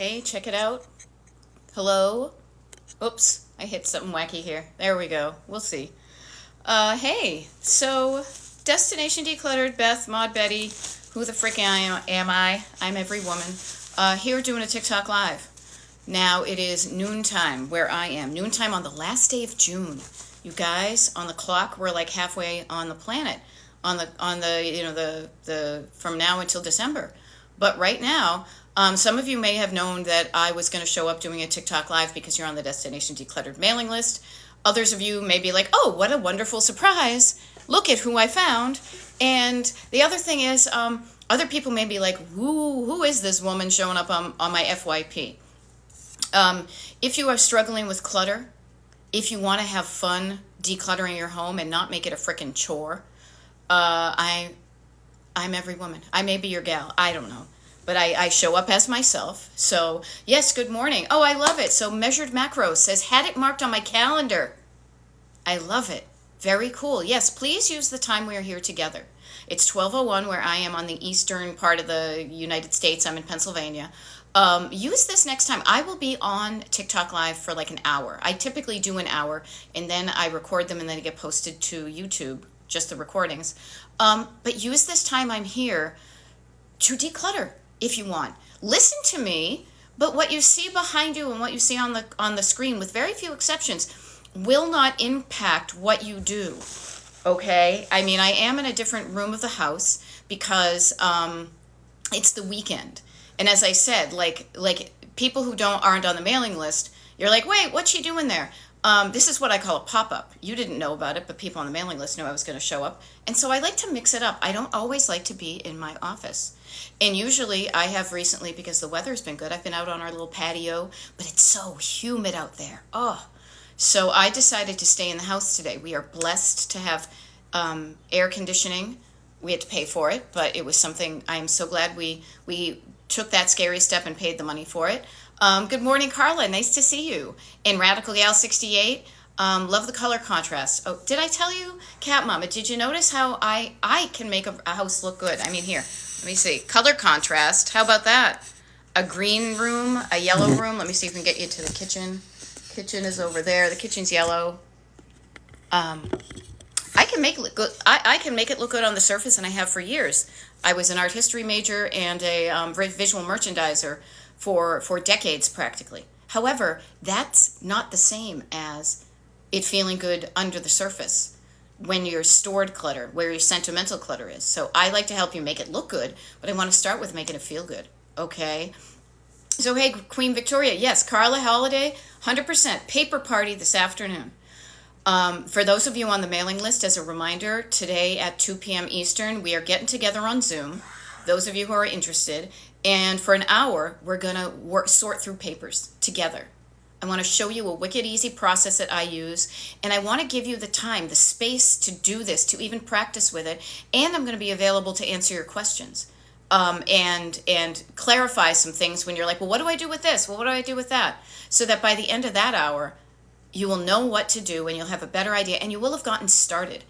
Okay, check it out. Hello? Oops, I hit something wacky here. There we go. We'll see. Hey, so Destination Decluttered, Beth, Maud, Betty, who the frick am I? I'm every woman. Here doing a TikTok live. Now it is noontime where I am. Noontime on the last day of June. You guys, on the clock, we're like halfway on the planet. The from now until December. But right now, some of you may have known that I was going to show up doing a TikTok live because you're on the Destination Decluttered mailing list. Others of you may be like, oh, what a wonderful surprise. Look at who I found. And the other thing is, other people may be like, who is this woman showing up on my FYP? If you are struggling with clutter, if you want to have fun decluttering your home and not make it a frickin' chore, I'm every woman. I may be your gal. I don't know. But I show up as myself. So, yes, good morning. Oh, I love it. So, Measured Macros says, had it marked on my calendar. I love it. Very cool. Yes, please use the time we are here together. It's 12:01 where I am on the eastern part of the United States. I'm in Pennsylvania. Use this next time. I will be on TikTok Live for like an hour. I typically do an hour, and then I record them, and then they get posted to YouTube, just the recordings. But use this time I'm here to declutter if you want. Listen to me, but what you see behind you and what you see on the screen, with very few exceptions, will not impact what you do. Okay? I mean, I am in a different room of the house because it's the weekend. And as I said, like people who aren't on the mailing list, you're like, wait, what's she doing there? This is what I call a pop-up. You didn't know about it, but people on the mailing list knew I was going to show up. And so I like to mix it up. I don't always like to be in my office. And usually I have recently, because the weather's been good, I've been out on our little patio, but it's so humid out there. Oh, so I decided to stay in the house today. We are blessed to have air conditioning. We had to pay for it, but it was something I am so glad we took that scary step and paid the money for it. Good morning, Carla. Nice to see you. And Radical Gal 68. Love the color contrast. Oh, did I tell you, Cat Mama? Did you notice how I can make a house look good? I mean, here, let me see. Color contrast. How about that? A green room, a yellow room. Let me see if we can get you to the kitchen. Kitchen is over there. The kitchen's yellow. I can make it look good. I can make it look good on the surface, and I have for years. I was an art history major and a visual merchandiser for decades practically. However, that's not the same as it feeling good under the surface when you're stored clutter, where your sentimental clutter is. So I like to help you make it look good, but I want to start with making it feel good. Okay? So hey, Queen Victoria, yes, Carla Holiday, 100%. Paper party this afternoon. For those of you on the mailing list, as a reminder, today at 2 p.m. Eastern, we are getting together on Zoom, those of you who are interested, and for an hour, we're going to sort through papers together. I want to show you a wicked easy process that I use, and I want to give you the time, the space to do this, to even practice with it, and I'm going to be available to answer your questions and clarify some things when you're like, well, what do I do with this? Well, what do I do with that? So that by the end of that hour, you will know what to do and you'll have a better idea and you will have gotten started.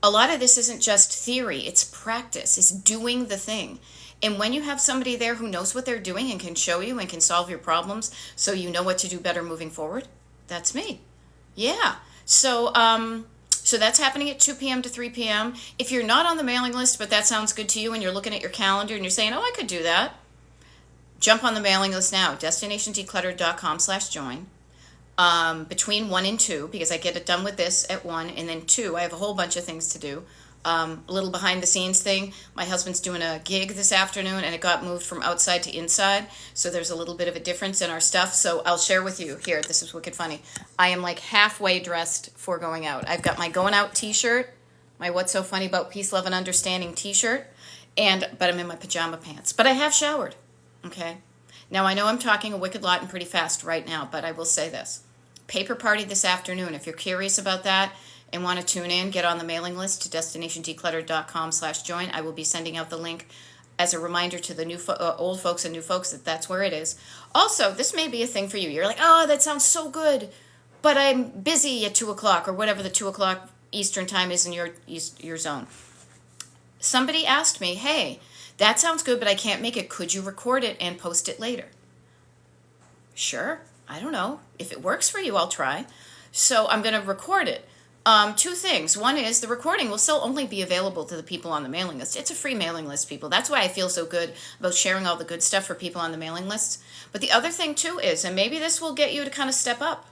A lot of this isn't just theory, it's practice, it's doing the thing. And when you have somebody there who knows what they're doing and can show you and can solve your problems so you know what to do better moving forward, that's me. Yeah. So that's happening at 2 p.m. to 3 p.m. If you're not on the mailing list, but that sounds good to you and you're looking at your calendar and you're saying, oh, I could do that, jump on the mailing list now, destinationdecluttered.com/join. Between 1 and 2, because I get it done with this at 1, and then 2, I have a whole bunch of things to do. A little behind the scenes thing. My husband's doing a gig this afternoon, and it got moved from outside to inside, so there's a little bit of a difference in our stuff. So I'll share with you. Here, this is wicked funny. I am like halfway dressed for going out. I've got my going out t-shirt, my What's So Funny About Peace, Love, and Understanding t-shirt, but I'm in my pajama pants. But I have showered, okay? Now, I know I'm talking a wicked lot and pretty fast right now, but I will say this. Paper party this afternoon. If you're curious about that and want to tune in, get on the mailing list to destinationdecluttered.com/join. I will be sending out the link as a reminder to the old folks and new folks that that's where it is. Also, this may be a thing for you. You're like, oh, that sounds so good, but I'm busy at 2 o'clock or whatever the 2 o'clock Eastern time is in your zone. Somebody asked me, hey, that sounds good, but I can't make it. Could you record it and post it later? Sure, I don't know. If it works for you, I'll try. So I'm going to record it. Two things. One is the recording will still only be available to the people on the mailing list. It's a free mailing list, people. That's why I feel so good about sharing all the good stuff for people on the mailing list. But the other thing, too, is, and maybe this will get you to kind of step up,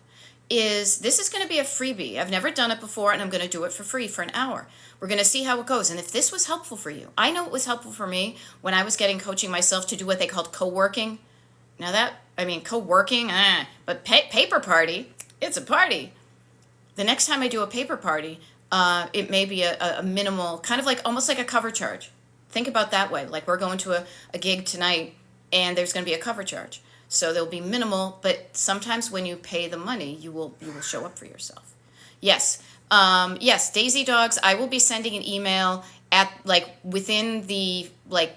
is this is going to be a freebie. I've never done it before, and I'm going to do it for free for an hour. We're going to see how it goes. And if this was helpful for you, I know it was helpful for me when I was getting coaching myself to do what they called co-working. Now co-working, but paper party, it's a party. The next time I do a paper party, it may be a minimal, kind of like almost like a cover charge. Think about that way. Like we're going to a gig tonight, and there's going to be a cover charge. So there'll be minimal, but sometimes when you pay the money, you will show up for yourself. Yes, Daisy Dogs. I will be sending an email at within the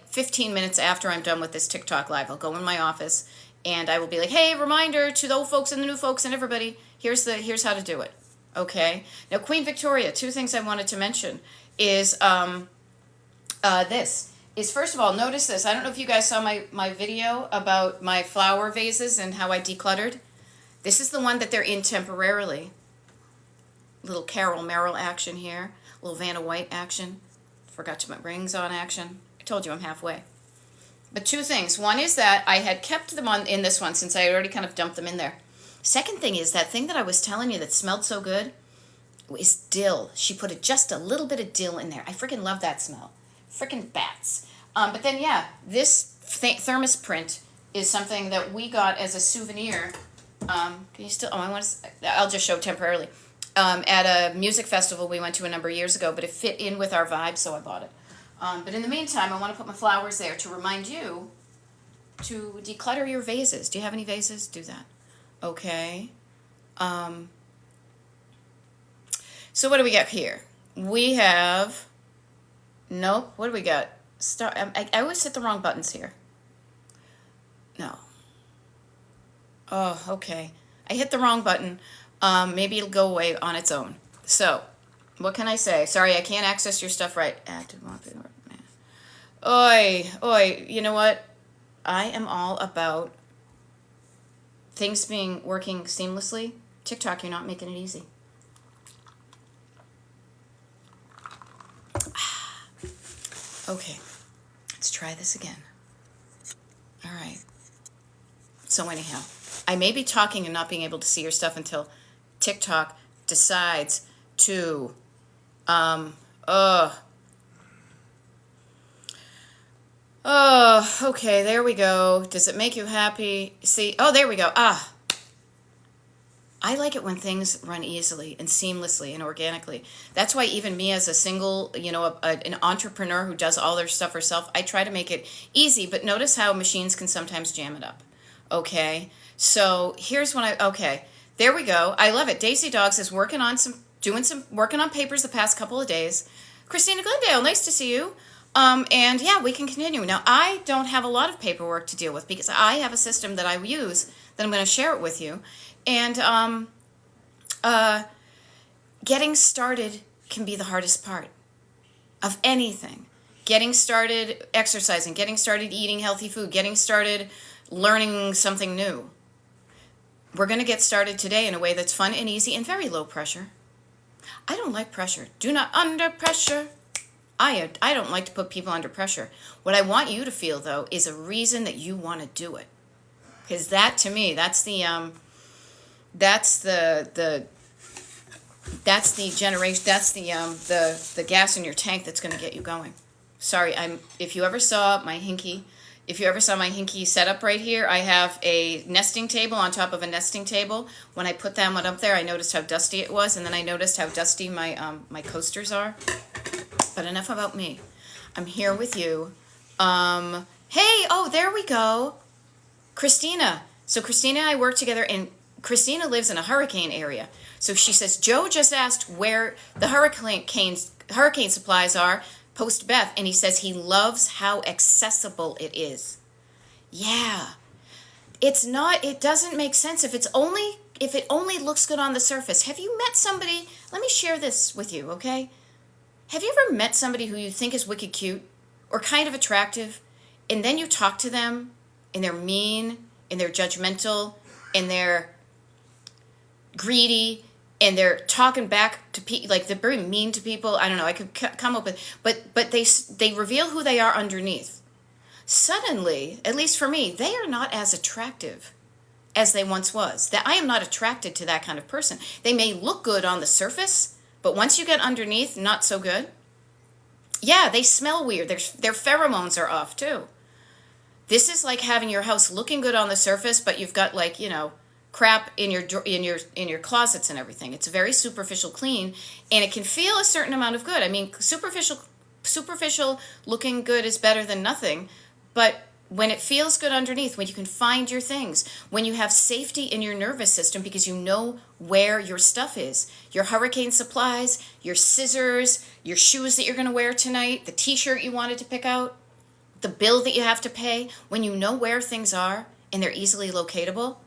15 minutes after I'm done with this TikTok live. I'll go in my office and I will be like, hey, reminder to the old folks and the new folks and everybody. Here's how to do it. Okay. Now, Queen Victoria. 2 things I wanted to mention is this. Is first of all, notice this. I don't know if you guys saw my video about my flower vases and how I decluttered. This is the one that they're in temporarily. Little Carol Merrill action here. Little Vanna White action. Forgot to put rings on action. I told you I'm halfway. But 2 things. One is that I had kept them in this one since I already kind of dumped them in there. Second thing is that thing that I was telling you that smelled so good is dill. She put just a little bit of dill in there. I freaking love that smell. Freaking bats. But then, this thermos print is something that we got as a souvenir. Can you still? I'll just show temporarily. At a music festival we went to a number of years ago, but it fit in with our vibe, so I bought it. But in the meantime, I want to put my flowers there to remind you to declutter your vases. Do you have any vases? Do that. Okay. So what do we got here? We have... Nope. What do we got? I always hit the wrong buttons here. No. Oh, okay. I hit the wrong button. Maybe it'll go away on its own. So, what can I say? Sorry, I can't access your stuff right. Active wallpaper. Oi. You know what? I am all about things working seamlessly. TikTok, you're not making it easy. Okay, let's try this again. All right. So anyhow, I may be talking and not being able to see your stuff until TikTok decides to, okay, there we go. Does it make you happy? See, there we go. I like it when things run easily and seamlessly and organically. That's why even me as a single, an entrepreneur who does all their stuff herself, I try to make it easy. But notice how machines can sometimes jam it up. Okay, so here's okay, there we go. I love it. Daisy Dogs is working on papers the past couple of days. Christina Glendale, nice to see you. And we can continue. Now, I don't have a lot of paperwork to deal with because I have a system that I use that I'm going to share it with you. And getting started can be the hardest part of anything. Getting started exercising, getting started eating healthy food, getting started learning something new. We're going to get started today in a way that's fun and easy and very low pressure. I don't like pressure. Do not under pressure. I don't like to put people under pressure. What I want you to feel, though, is a reason that you want to do it. Because that, to me, that's the generation, that's the gas in your tank that's going to get you going. Sorry, if you ever saw my hinky setup right here, I have a nesting table on top of a nesting table. When I put that one up there, I noticed how dusty it was, and then I noticed how dusty my coasters are. But enough about me. I'm here with you. Hey, there we go. Christina. So Christina and I work together, and Christina lives in a hurricane area. So she says, Joe just asked where the hurricane supplies are, post Beth, and he says he loves how accessible it is. Yeah. It doesn't make sense if it only looks good on the surface. Have you met somebody? Let me share this with you, okay? Have you ever met somebody who you think is wicked cute or kind of attractive, and then you talk to them, and they're mean, and they're judgmental, and they're greedy and they're talking back to people, like they're very mean to people. I don't know. I could come up with, but they reveal who they are underneath. Suddenly, at least for me, they are not as attractive as they once was. That I am not attracted to that kind of person. They may look good on the surface, but once you get underneath, not so good. Yeah, they smell weird. Their pheromones are off too. This is like having your house looking good on the surface, but you've got like, crap in your closets and everything. It's very superficial clean, and it can feel a certain amount of good. I mean, superficial looking good is better than nothing, but when it feels good underneath, when you can find your things, when you have safety in your nervous system because you know where your stuff is, your hurricane supplies, your scissors, your shoes that you're going to wear tonight, the t-shirt you wanted to pick out, the bill that you have to pay, when you know where things are and they're easily locatable,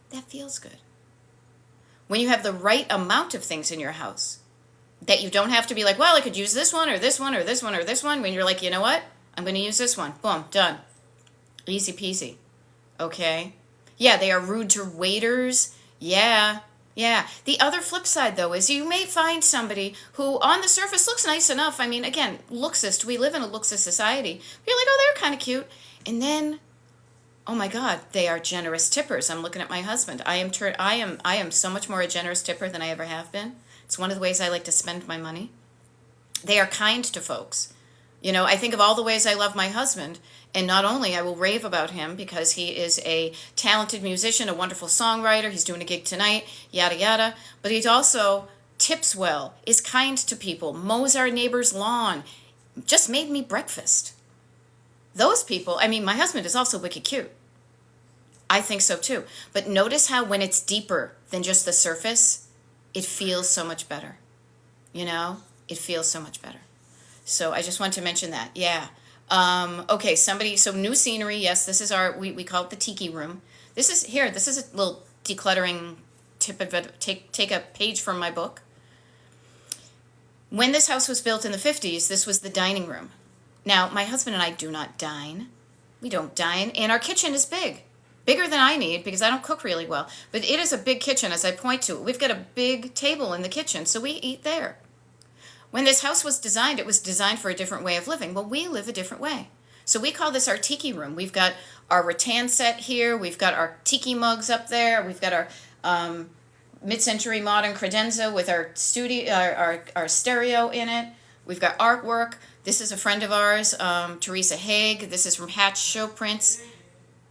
that feels good. When you have the right amount of things in your house, that you don't have to be like, well, I could use this one or this one or this one or this one, when you're like, you know what? I'm going to use this one. Boom, done. Easy peasy. Okay? Yeah, they are rude to waiters. Yeah. The other flip side, though, is you may find somebody who on the surface looks nice enough. I mean, again, looksist. We live in a looksist society. You're like, oh, they're kind of cute. And then, oh my God, they are generous tippers. I'm looking at my husband. I am so much more a generous tipper than I ever have been. It's one of the ways I like to spend my money. They are kind to folks. I think of all the ways I love my husband, and not only I will rave about him because he is a talented musician, a wonderful songwriter, he's doing a gig tonight, yada yada, but he also tips well, is kind to people, mows our neighbor's lawn, just made me breakfast. Those people, I mean, my husband is also wicked cute. I think so too. But notice how when it's deeper than just the surface, it feels so much better. It feels so much better. So I just want to mention that. Yeah. Okay, so new scenery. Yes, this is we call it the tiki room. This is a little decluttering tip. Take a page from my book. When this house was built in the 50s, this was the dining room. Now, my husband and I do not dine. We don't dine, and our kitchen is big. Bigger than I need because I don't cook really well. But it is a big kitchen, as I point to. We've got a big table in the kitchen, so we eat there. When this house was designed, it was designed for a different way of living. Well, we live a different way. So we call this our tiki room. We've got our rattan set here. We've got our tiki mugs up there. We've got our mid-century modern credenza with our studio, our stereo in it. We've got artwork. This is a friend of ours, Teresa Haig. This is from Hatch Show Prints.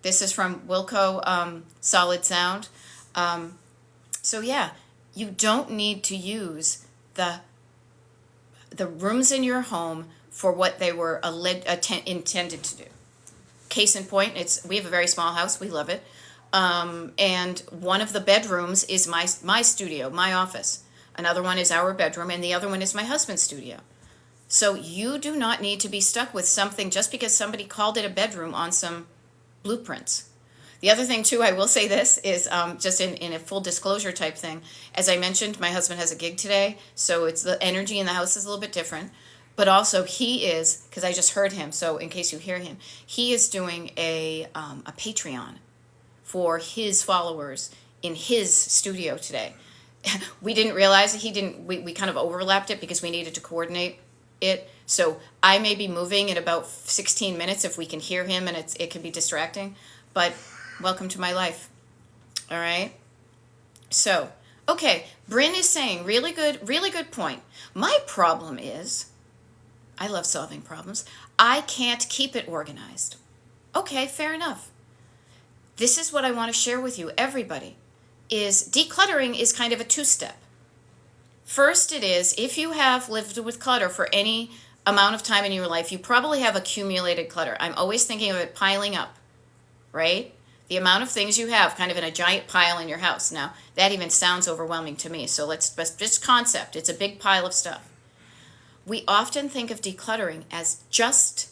This is from Wilco Solid Sound. So yeah, you don't need to use the rooms in your home for what they were intended to do. Case in point, we have a very small house. We love it. And one of the bedrooms is my studio, my office. Another one is our bedroom, and the other one is my husband's studio. So you do not need to be stuck with something just because somebody called it a bedroom on some blueprints. The other thing, too, I will say this, is just in a full disclosure type thing. As I mentioned, my husband has a gig today, so it's the energy in the house is a little bit different. But also he is, because I just heard him, so in case you hear him, he is doing a Patreon for his followers in his studio today. We didn't realize it. We kind of overlapped it because we needed to coordinate it. So I may be moving in about 16 minutes if we can hear him, and it can be distracting. But welcome to my life. All right? So, okay, Bryn is saying, really good point. My problem is, I love solving problems, I can't keep it organized. Okay, fair enough. This is what I want to share with you, everybody, is decluttering is kind of a two-step. First it is, if you have lived with clutter for any amount of time in your life, you probably have accumulated clutter. I'm always thinking of it piling up, right? The amount of things you have kind of in a giant pile in your house. Now, that even sounds overwhelming to me, so let's just concept. It's a big pile of stuff. We often think of decluttering as just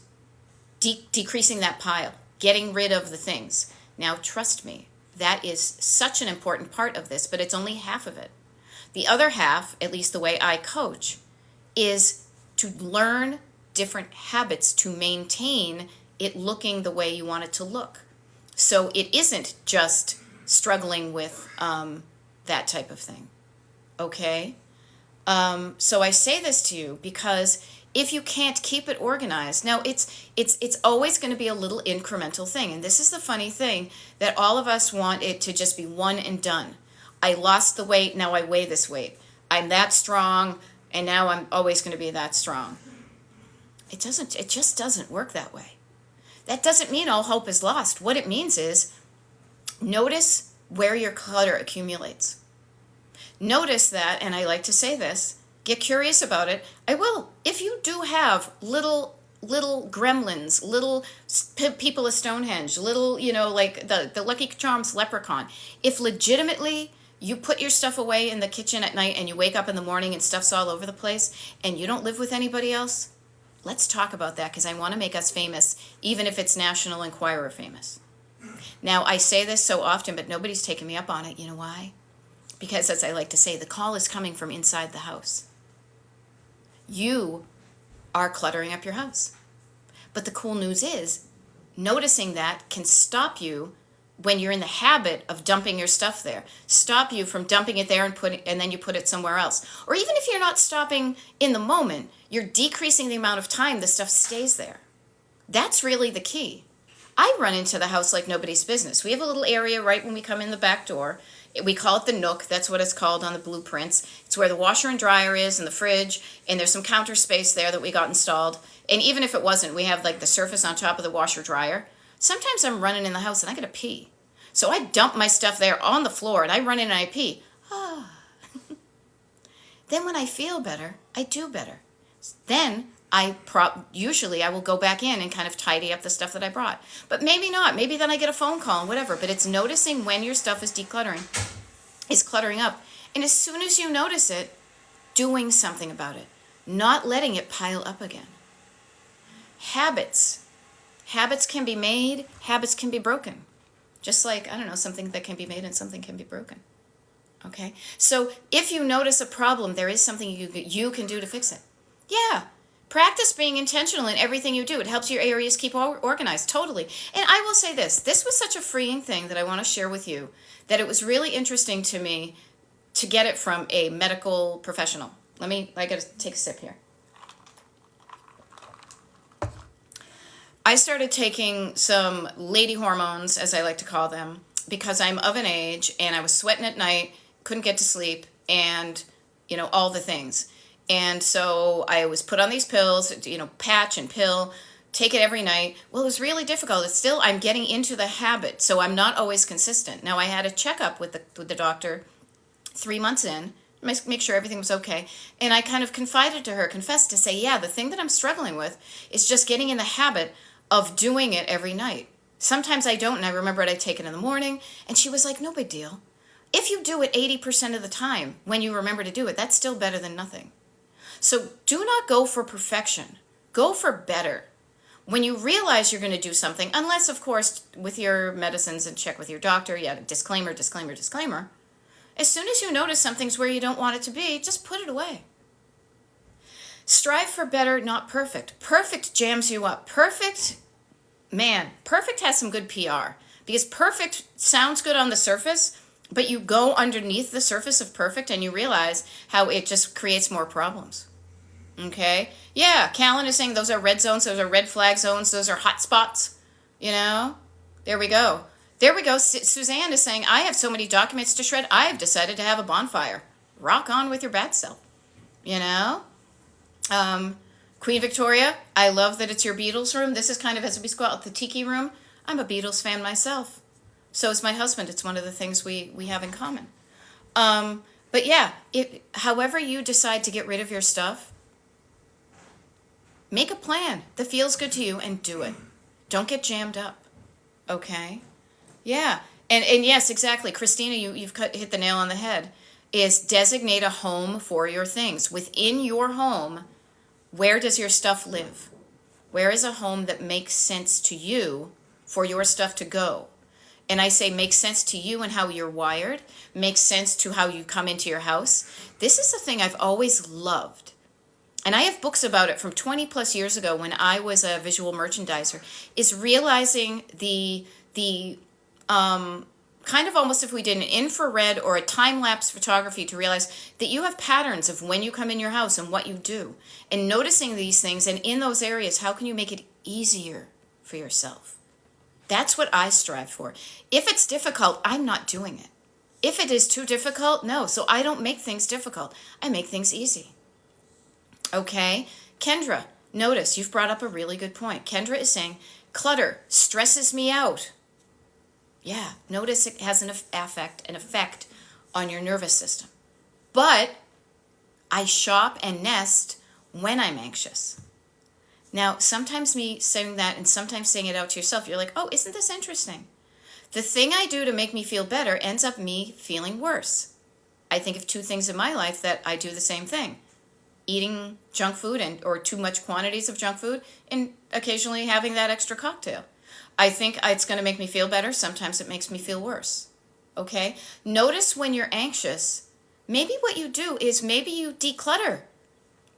decreasing that pile, getting rid of the things. Now, trust me, that is such an important part of this, but it's only half of it. The other half, at least the way I coach, is to learn different habits to maintain it looking the way you want it to look. So it isn't just struggling with that type of thing. Okay? So I say this to you because if you can't keep it organized, now it's always going to be a little incremental thing. And this is the funny thing, that all of us want it to just be one and done. I lost the weight, now I weigh this weight. I'm that strong, and now I'm always going to be that strong. It just doesn't work that way. That doesn't mean all hope is lost. What it means is notice where your clutter accumulates. Notice that, and I like to say this, get curious about it. I will. If you do have little gremlins, little people of Stonehenge, little, like the Lucky Charms leprechaun, if legitimately you put your stuff away in the kitchen at night and you wake up in the morning and stuff's all over the place and you don't live with anybody else, let's talk about that, because I want to make us famous, even if it's National Enquirer famous. Now, I say this so often, but nobody's taken me up on it. You know why? Because, as I like to say, the call is coming from inside the house. You are cluttering up your house. But the cool news is, noticing that can stop you when you're in the habit of dumping your stuff there. Stop you from dumping it there and then you put it somewhere else. Or even if you're not stopping in the moment, you're decreasing the amount of time the stuff stays there. That's really the key. I run into the house like nobody's business. We have a little area right when we come in the back door. We call it the nook. That's what it's called on the blueprints. It's where the washer and dryer is and the fridge, and there's some counter space there that we got installed. And even if it wasn't, we have like the surface on top of the washer dryer. Sometimes I'm running in the house and I gotta pee. So I dump my stuff there on the floor and I run in and I pee. Then when I feel better, I do better. Then usually I will go back in and kind of tidy up the stuff that I brought. But maybe not. Maybe then I get a phone call and whatever. But it's noticing when your stuff is cluttering up. And as soon as you notice it, doing something about it. Not letting it pile up again. Habits. Habits can be made. Habits can be broken. Just like, something that can be made and something can be broken. Okay? So if you notice a problem, there is something you can do to fix it. Yeah. Practice being intentional in everything you do. It helps your areas keep organized, totally. And I will say this. This was such a freeing thing that I want to share with you, that it was really interesting to me to get it from a medical professional. I got to take a sip here. I started taking some lady hormones, as I like to call them, because I'm of an age and I was sweating at night, couldn't get to sleep, and, all the things. And so I was put on these pills, patch and pill, take it every night. Well, it was really difficult. I'm getting into the habit, so I'm not always consistent. Now, I had a checkup with the doctor 3 months in, make sure everything was okay. And I kind of confessed to say, yeah, the thing that I'm struggling with is just getting in the habit of doing it every night. Sometimes I don't, and I remember I take it in the morning, and she was like, no big deal. If you do it 80% of the time when you remember to do it, that's still better than nothing. So do not go for perfection. Go for better. When you realize you're going to do something, unless, of course, with your medicines and check with your doctor, disclaimer. As soon as you notice something's where you don't want it to be, just put it away. Strive for better, not perfect. Perfect jams you up. Perfect has some good PR. Because perfect sounds good on the surface, but you go underneath the surface of perfect and you realize how it just creates more problems. Okay? Yeah, Callan is saying those are red zones, those are red flag zones, those are hot spots. There we go. Suzanne is saying, I have so many documents to shred, I have decided to have a bonfire. Rock on with your bad self. Queen Victoria, I love that it's your Beatles room. This is kind of, as we call it, the tiki room. I'm a Beatles fan myself. So is my husband. It's one of the things we have in common. But yeah, however you decide to get rid of your stuff, make a plan that feels good to you and do it. Don't get jammed up. Okay? Yeah. And yes, exactly. Christina, you've hit the nail on the head, is designate a home for your things. Within your home, where does your stuff live? Where is a home that makes sense to you for your stuff to go? And I say makes sense to you and how you're wired, makes sense to how you come into your house. This is the thing I've always loved. And I have books about it from 20 plus years ago when I was a visual merchandiser, is realizing the the kind of almost if we did an infrared or a time-lapse photography to realize that you have patterns of when you come in your house and what you do. And noticing these things, and in those areas, how can you make it easier for yourself? That's what I strive for. If it's difficult, I'm not doing it. If it is too difficult, no. So I don't make things difficult. I make things easy. Okay? Kendra, notice you've brought up a really good point. Kendra is saying, clutter stresses me out. Yeah, notice it has an effect on your nervous system. But I shop and nest when I'm anxious. Now, sometimes me saying that and sometimes saying it out to yourself, you're like, oh, isn't this interesting? The thing I do to make me feel better ends up me feeling worse. I think of two things in my life that I do the same thing. Eating junk food or too much quantities of junk food and occasionally having that extra cocktail. I think it's going to make me feel better. Sometimes it makes me feel worse. Okay? Notice when you're anxious, maybe what you do is maybe you declutter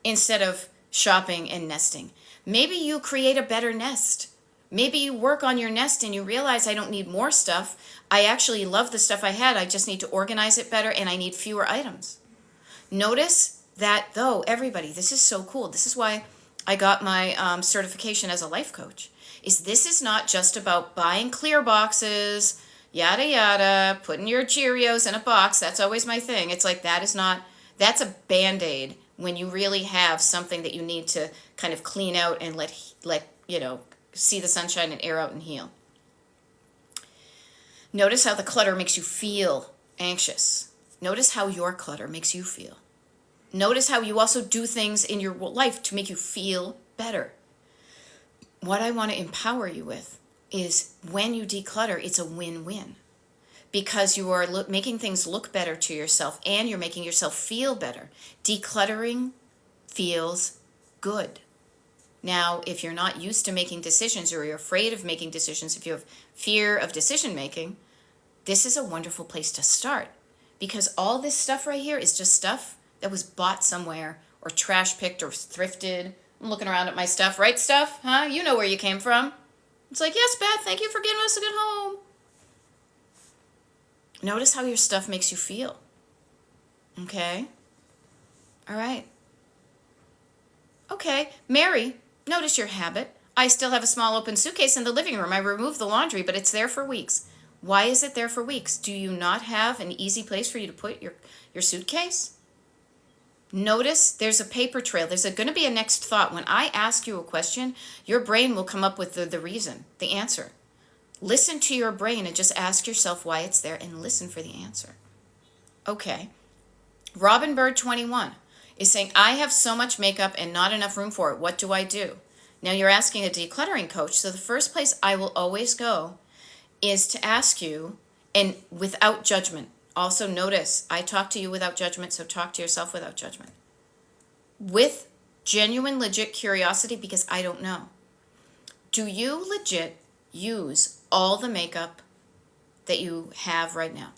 instead of shopping and nesting. Maybe you create a better nest. Maybe you work on your nest and you realize I don't need more stuff. I actually love the stuff I had. I just need to organize it better and I need fewer items. Notice that though, everybody, this is so cool. This is why I got my certification as a life coach. This is not just about buying clear boxes, yada yada, putting your Cheerios in a box. That's always my thing. It's like that's a Band-Aid when you really have something that you need to kind of clean out and let see the sunshine and air out and heal. Notice how the clutter makes you feel anxious. Notice how your clutter makes you feel. Notice how you also do things in your life to make you feel better. What I want to empower you with is when you declutter, it's a win-win because you are making things look better to yourself and you're making yourself feel better. Decluttering feels good. Now, if you're not used to making decisions or you're afraid of making decisions, if you have fear of decision making, this is a wonderful place to start because all this stuff right here is just stuff that was bought somewhere or trash picked or thrifted. I'm looking around at my stuff. Right, stuff? Huh? You know where you came from. It's like, yes, Beth, thank you for giving us a good home. Notice how your stuff makes you feel. Okay? All right. Okay, Mary, notice your habit. I still have a small open suitcase in the living room. I removed the laundry, but it's there for weeks. Why is it there for weeks? Do you not have an easy place for you to put your suitcase? Notice there's a paper trail. There's going to be a next thought. When I ask you a question, your brain will come up with the reason, the answer. Listen to your brain and just ask yourself why it's there and listen for the answer. Okay. Robin Bird 21 is saying, I have so much makeup and not enough room for it. What do I do? Now you're asking a decluttering coach. So the first place I will always go is to ask you, and without judgment. Also notice, I talk to you without judgment, so talk to yourself without judgment. With genuine, legit curiosity, because I don't know. Do you legit use all the makeup that you have right now?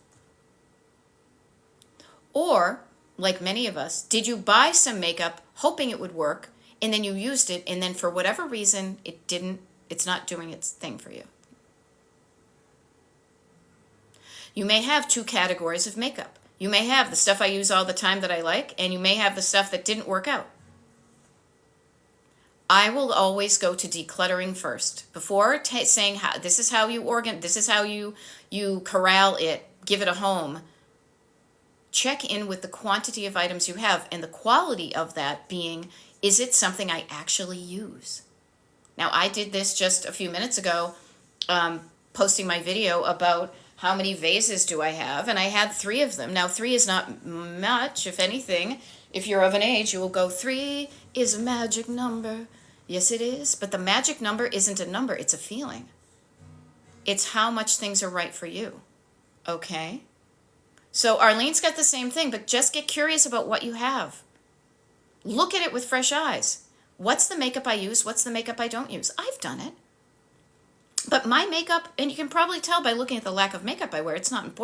Or, like many of us, did you buy some makeup hoping it would work, and then you used it, and then for whatever reason, it's not doing its thing for you? You may have two categories of makeup. You may have the stuff I use all the time that I like, and you may have the stuff that didn't work out. I will always go to decluttering first. Before saying this is how you corral it, give it a home. Check in with the quantity of items you have and the quality of that being, is it something I actually use? Now, I did this just a few minutes ago, posting my video about how many vases do I have, and I had 3 of them. Now, 3 is not much. If anything, if you're of an age, you will go, 3 is a magic number. Yes, it is. But the magic number isn't a number. It's a feeling. It's how much things are right for you. Okay? So Arlene's got the same thing, but just get curious about what you have. Look at it with fresh eyes. What's the makeup I use? What's the makeup I don't use? I've done it. But my makeup, and you can probably tell by looking at the lack of makeup I wear, it's not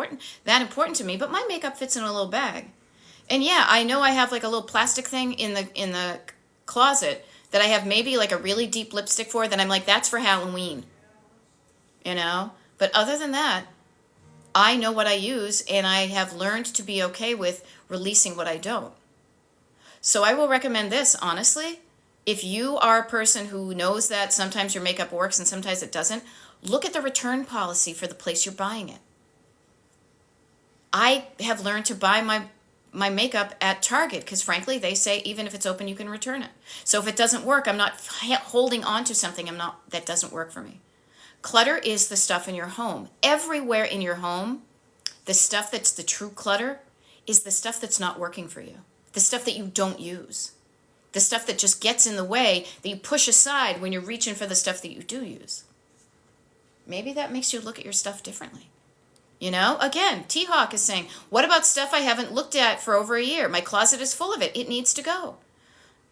that important to me, but my makeup fits in a little bag. And yeah, I know I have like a little plastic thing in the closet that I have maybe like a really deep lipstick for that I'm like, that's for Halloween. You know? But other than that, I know what I use, and I have learned to be okay with releasing what I don't. So I will recommend this, honestly. If you are a person who knows that sometimes your makeup works and sometimes it doesn't, look at the return policy for the place you're buying it. I have learned to buy my makeup at Target because, frankly, they say even if it's open, you can return it. So if it doesn't work, I'm not holding on to something that doesn't work for me. Clutter is the stuff in your home. Everywhere in your home, the stuff that's the true clutter is the stuff that's not working for you. The stuff that you don't use. The stuff that just gets in the way that you push aside when you're reaching for the stuff that you do use. Maybe that makes you look at your stuff differently. You know, again, T-Hawk is saying, what about stuff I haven't looked at for over a year? My closet is full of it. It needs to go.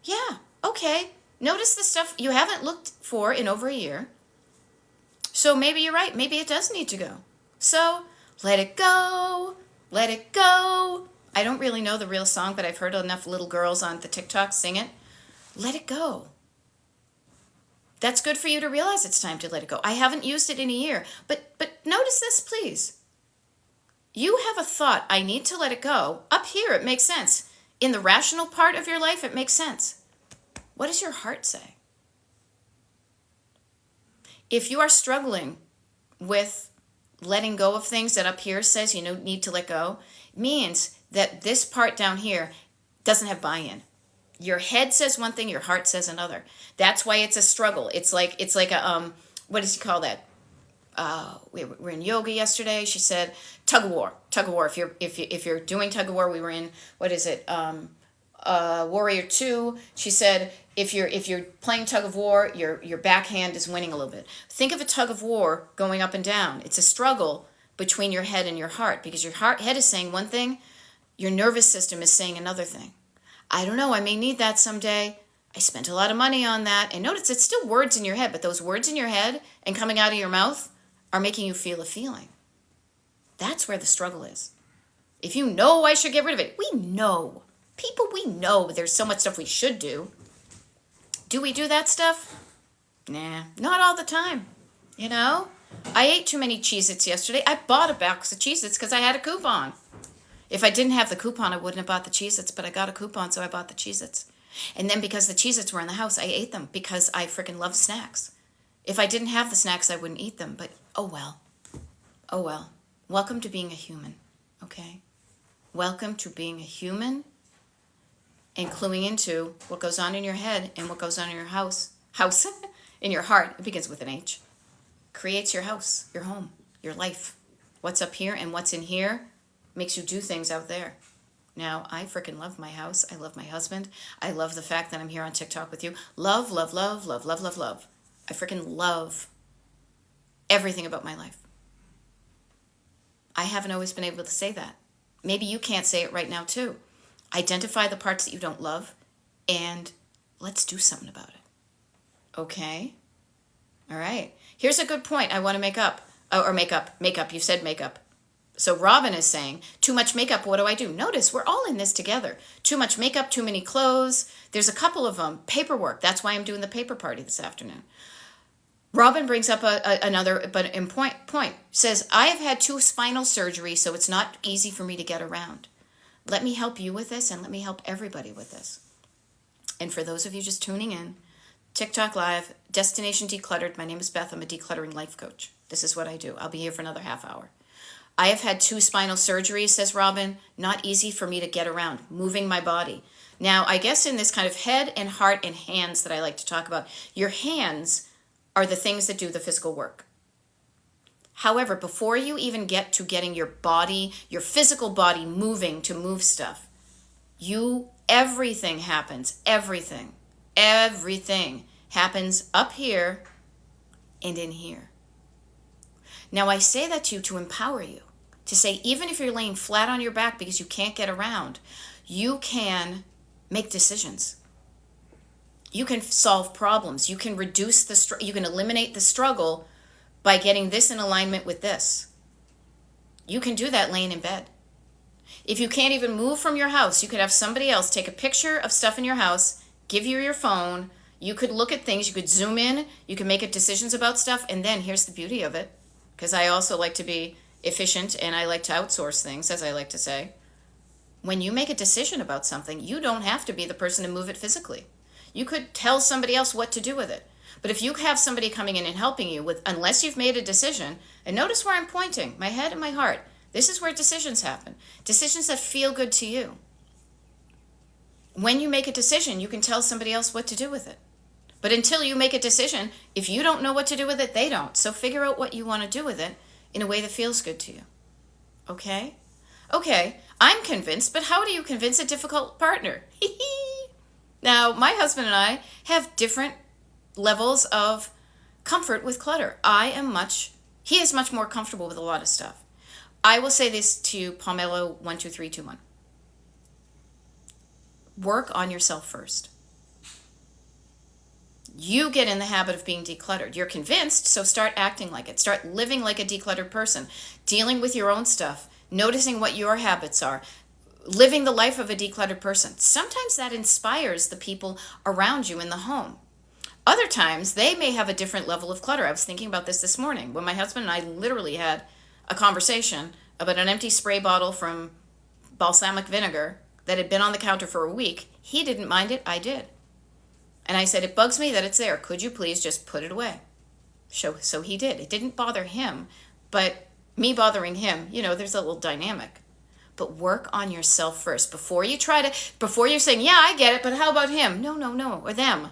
Yeah, okay. Notice the stuff you haven't looked for in over a year. So maybe you're right. Maybe it does need to go. So let it go. Let it go. I don't really know the real song, but I've heard enough little girls on the TikTok sing it. Let it go. That's good for you to realize it's time to let it go. I haven't used it in a year. But notice this, please. You have a thought, I need to let it go. Up here, it makes sense. In the rational part of your life, it makes sense. What does your heart say? If you are struggling with letting go of things that up here says you need to let go, it means that this part down here doesn't have buy-in. Your head says one thing, your heart says another. That's why it's a struggle. It's like a what does he call that? We were in yoga yesterday. She said tug of war. If you're doing tug of war, we were in Warrior 2. She said if you're playing tug of war, your backhand is winning a little bit. Think of a tug of war going up and down. It's a struggle between your head and your heart because your head is saying one thing, your nervous system is saying another thing. I don't know, I may need that someday. I spent a lot of money on that. And notice it's still words in your head, but those words in your head and coming out of your mouth are making you feel a feeling. That's where the struggle is. If you know I should get rid of it, we know. People, we know there's so much stuff we should do. Do we do that stuff? Nah, not all the time. You know? I ate too many Cheez-Its yesterday. I bought a box of Cheez-Its because I had a coupon. If I didn't have the coupon, I wouldn't have bought the Cheez-Its, but I got a coupon, so I bought the Cheez-Its. And then because the Cheez-Its were in the house, I ate them because I freaking love snacks. If I didn't have the snacks, I wouldn't eat them, but oh well. Oh well. Welcome to being a human, okay? Welcome to being a human and cluing into what goes on in your head and what goes on in your house, in your heart. It begins with an H. Creates your house, your home, your life. What's up here and what's in here makes you do things out there. Now, I freaking love my house. I love my husband. I love the fact that I'm here on TikTok with you. Love, love, love, love, love, love, love. I freaking love everything about my life. I haven't always been able to say that. Maybe you can't say it right now, too. Identify the parts that you don't love, and let's do something about it. Okay? All right. Here's a good point I want to make up. Or makeup. You said makeup. So Robin is saying, too much makeup, what do I do? Notice, we're all in this together. Too much makeup, too many clothes. There's a couple of them. Paperwork. That's why I'm doing the paper party this afternoon. Robin brings up another point. Says, I have had 2 spinal surgeries, so it's not easy for me to get around. Let me help you with this, and let me help everybody with this. And for those of you just tuning in, TikTok Live, Destination Decluttered. My name is Beth. I'm a decluttering life coach. This is what I do. I'll be here for another half hour. I have had 2 spinal surgeries, says Robin. Not easy for me to get around, moving my body. Now, I guess in this kind of head and heart and hands that I like to talk about, your hands are the things that do the physical work. However, before you even get to getting your body, your physical body moving to move stuff, everything happens. Everything happens up here and in here. Now, I say that to you to empower you, to say even if you're laying flat on your back because you can't get around, you can make decisions. You can solve problems. You can you can eliminate the struggle by getting this in alignment with this. You can do that laying in bed. If you can't even move from your house, you could have somebody else take a picture of stuff in your house, give you your phone. You could look at things. You could zoom in. You can make decisions about stuff. And then here's the beauty of it. because I also like to be efficient and I like to outsource things, as I like to say. When you make a decision about something, you don't have to be the person to move it physically. You could tell somebody else what to do with it. But if you have somebody coming in and helping you with, unless you've made a decision, and notice where I'm pointing, my head and my heart, this is where decisions happen. Decisions that feel good to you. When you make a decision, you can tell somebody else what to do with it. But until you make a decision, if you don't know what to do with it, they don't. So figure out what you want to do with it in a way that feels good to you. Okay? Okay, I'm convinced, but how do you convince a difficult partner? Now, my husband and I have different levels of comfort with clutter. He is much more comfortable with a lot of stuff. I will say this to you, Pomelo 12321. Work on yourself first. You get in the habit of being decluttered. You're convinced, so start acting like it. Start living like a decluttered person, dealing with your own stuff, noticing what your habits are, living the life of a decluttered person. Sometimes that inspires the people around you in the home. Other times, they may have a different level of clutter. I was thinking about this morning when my husband and I literally had a conversation about an empty spray bottle from balsamic vinegar that had been on the counter for a week. He didn't mind it. I did. And I said, it bugs me that it's there. Could you please just put it away? So he did. It didn't bother him, but me bothering him, there's a little dynamic. But work on yourself first. Before you're saying, yeah, I get it, but how about him? No, or them.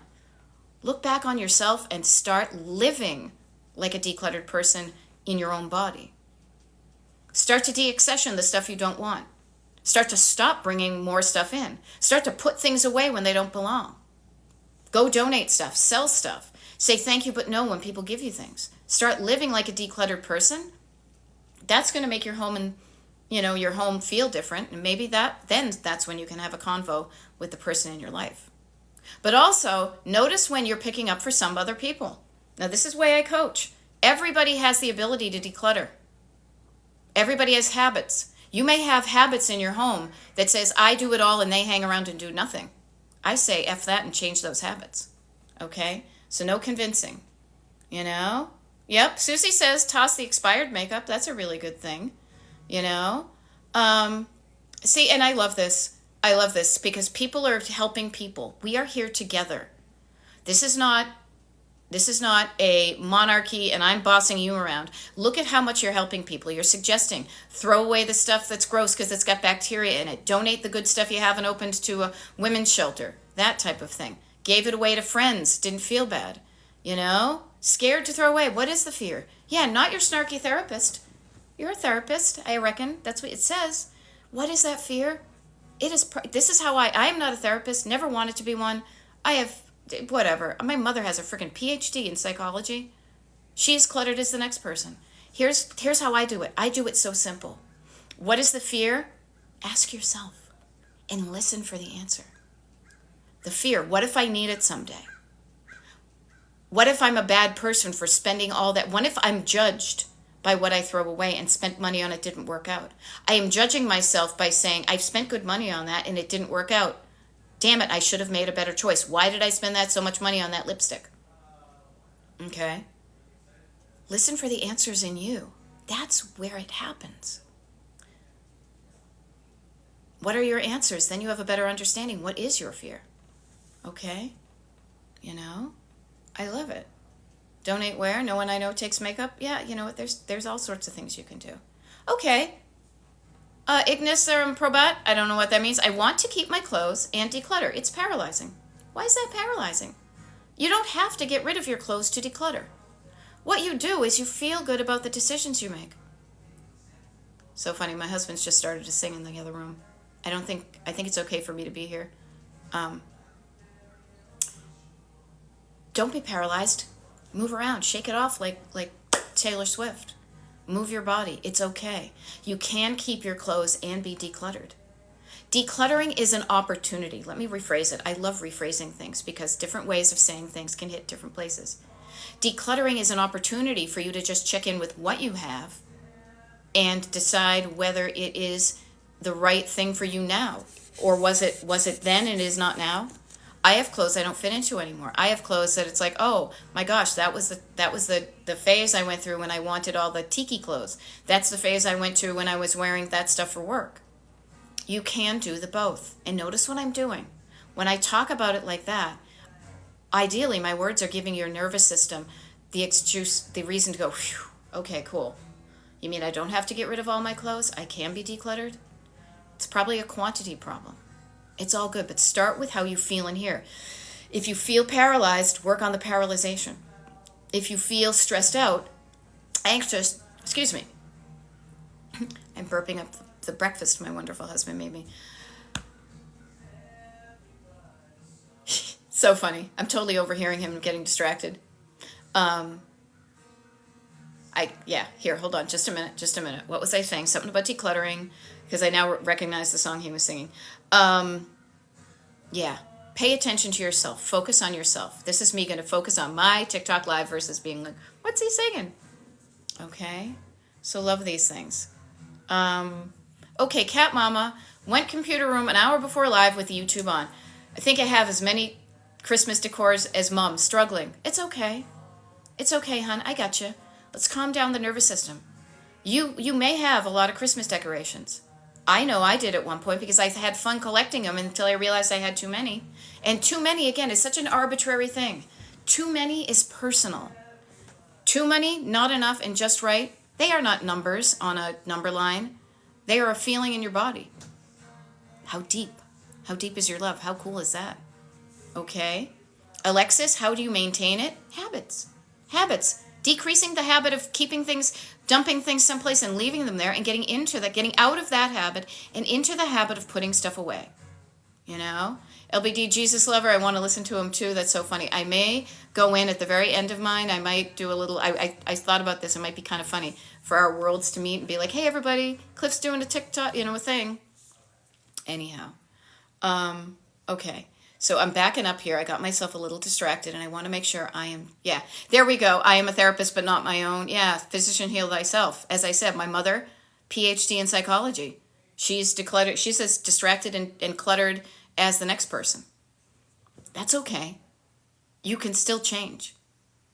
Look back on yourself and start living like a decluttered person in your own body. Start to deaccession the stuff you don't want. Start to stop bringing more stuff in. Start to put things away when they don't belong. Go donate stuff, sell stuff. Say thank you but no when people give you things. Start living like a decluttered person. That's going to make your home and your home feel different, and maybe that's when you can have a convo with the person in your life. But also, notice when you're picking up for some other people. Now, this is the way I coach. Everybody has the ability to declutter. Everybody has habits. You may have habits in your home that says, I do it all, and they hang around and do nothing. I say F that and change those habits. Okay? So no convincing. Yep, Susie says toss the expired makeup. That's a really good thing. See, and I love this. I love this because people are helping people. We are here together. This is not a monarchy and I'm bossing you around. Look at how much you're helping people. You're suggesting throw away the stuff that's gross because it's got bacteria in it. Donate the good stuff you haven't opened to a women's shelter. That type of thing. Gave it away to friends. Didn't feel bad. Scared to throw away. What is the fear? Yeah, not your snarky therapist. You're a therapist, I reckon. That's what it says. What is that fear? This is how I am not a therapist, never wanted to be one. I have, whatever. My mother has a freaking PhD in psychology. She's cluttered as the next person. Here's how I do it. I do it so simple. What is the fear? Ask yourself and listen for the answer. The fear, what if I need it someday? What if I'm a bad person for spending all that? What if I'm judged by what I throw away and spent money on it didn't work out? I am judging myself by saying, I've spent good money on that and it didn't work out. Damn it, I should have made a better choice. Why did I spend so much money on that lipstick? Okay? Listen for the answers in you. That's where it happens. What are your answers? Then you have a better understanding. What is your fear? Okay? I love it. Donate where? No one I know takes makeup? Yeah, you know what? There's all sorts of things you can do. Okay. Ignis probat, I don't know what that means. I want to keep my clothes and declutter. It's paralyzing. Why is that paralyzing? You don't have to get rid of your clothes to declutter. What you do is you feel good about the decisions you make. So funny, my husband's just started to sing in the other room. I think it's okay for me to be here. Don't be paralyzed. Move around, shake it off like Taylor Swift. Move your body. It's okay. You can keep your clothes and be decluttered. Decluttering is an opportunity. Let me rephrase it. I love rephrasing things because different ways of saying things can hit different places. Decluttering is an opportunity for you to just check in with what you have and decide whether it is the right thing for you now. Or was it then and is not now? I have clothes I don't fit into anymore. I have clothes that it's like, oh my gosh, that was the phase I went through when I wanted all the tiki clothes. That's the phase I went to when I was wearing that stuff for work. You can do the both. And notice what I'm doing. When I talk about it like that, ideally my words are giving your nervous system the reason to go, phew, okay, cool. You mean I don't have to get rid of all my clothes? I can be decluttered? It's probably a quantity problem. It's all good, but start with how you feel in here. If you feel paralyzed, work on the paralyzation. If you feel stressed out, anxious, excuse me, I'm burping up the breakfast my wonderful husband made me. So funny. I'm totally overhearing him getting distracted. Here, hold on, just a minute. What was I saying? Something about decluttering, because I now recognize the song he was singing. Pay attention to yourself. Focus on yourself. This is me going to focus on my TikTok live versus being like, what's he singing? Okay, so love these things. Okay, Cat Mama went computer room an hour before live with YouTube on. I think I have as many Christmas decors as Mom, struggling. It's okay. It's okay, hon. I got you. Let's calm down the nervous system. You may have a lot of Christmas decorations. I know I did at one point because I had fun collecting them until I realized I had too many. And too many, again, is such an arbitrary thing. Too many is personal. Too many, not enough, and just right, they are not numbers on a number line. They are a feeling in your body. How deep? How deep is your love? How cool is that? Okay. Alexis, how do you maintain it? Habits. Habits. Decreasing the habit of keeping things, dumping things someplace and leaving them there, and getting out of that habit and into the habit of putting stuff away. You know? LBD Jesus Lover, I want to listen to him too. That's so funny. I may go in at the very end of mine. I might do a little, I thought about this. It might be kind of funny for our worlds to meet and be like, hey, everybody, Cliff's doing a TikTok, a thing. Anyhow. Okay. So I'm backing up here. I got myself a little distracted, and I want to make sure there we go. I am a therapist, but not my own. Yeah, physician, heal thyself. As I said, my mother, PhD in psychology. She's decluttered. She's as distracted and cluttered as the next person. That's okay. You can still change.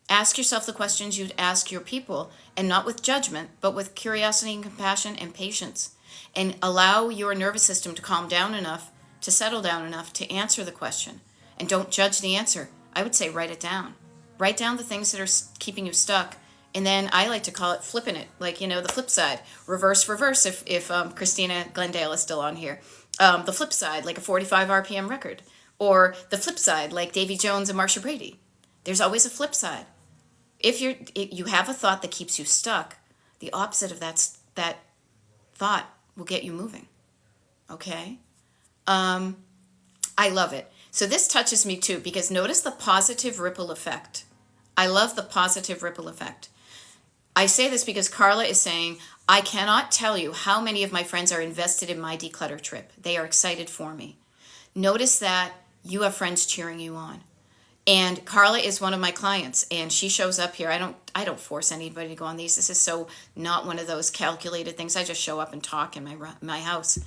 Ask yourself the questions you'd ask your people, and not with judgment, but with curiosity and compassion and patience. And allow your nervous system to calm down enough, to settle down enough to answer the question. And don't judge the answer. I would say write it down. Write down the things that are keeping you stuck. And then I like to call it flipping it. Like, the flip side. Reverse, if Christina Glendale is still on here. The flip side, like a 45 RPM record. Or the flip side, like Davy Jones and Marsha Brady. There's always a flip side. If you have a thought that keeps you stuck, the opposite of that thought will get you moving. Okay? I love it. So this touches me too, because notice the positive ripple effect. I love the positive ripple effect. I say this because Carla is saying, I cannot tell you how many of my friends are invested in my declutter trip. They are excited for me. Notice that you have friends cheering you on. And Carla is one of my clients, and she shows up here. I don't force anybody to go on these. This is so not one of those calculated things. I just show up and talk in my house.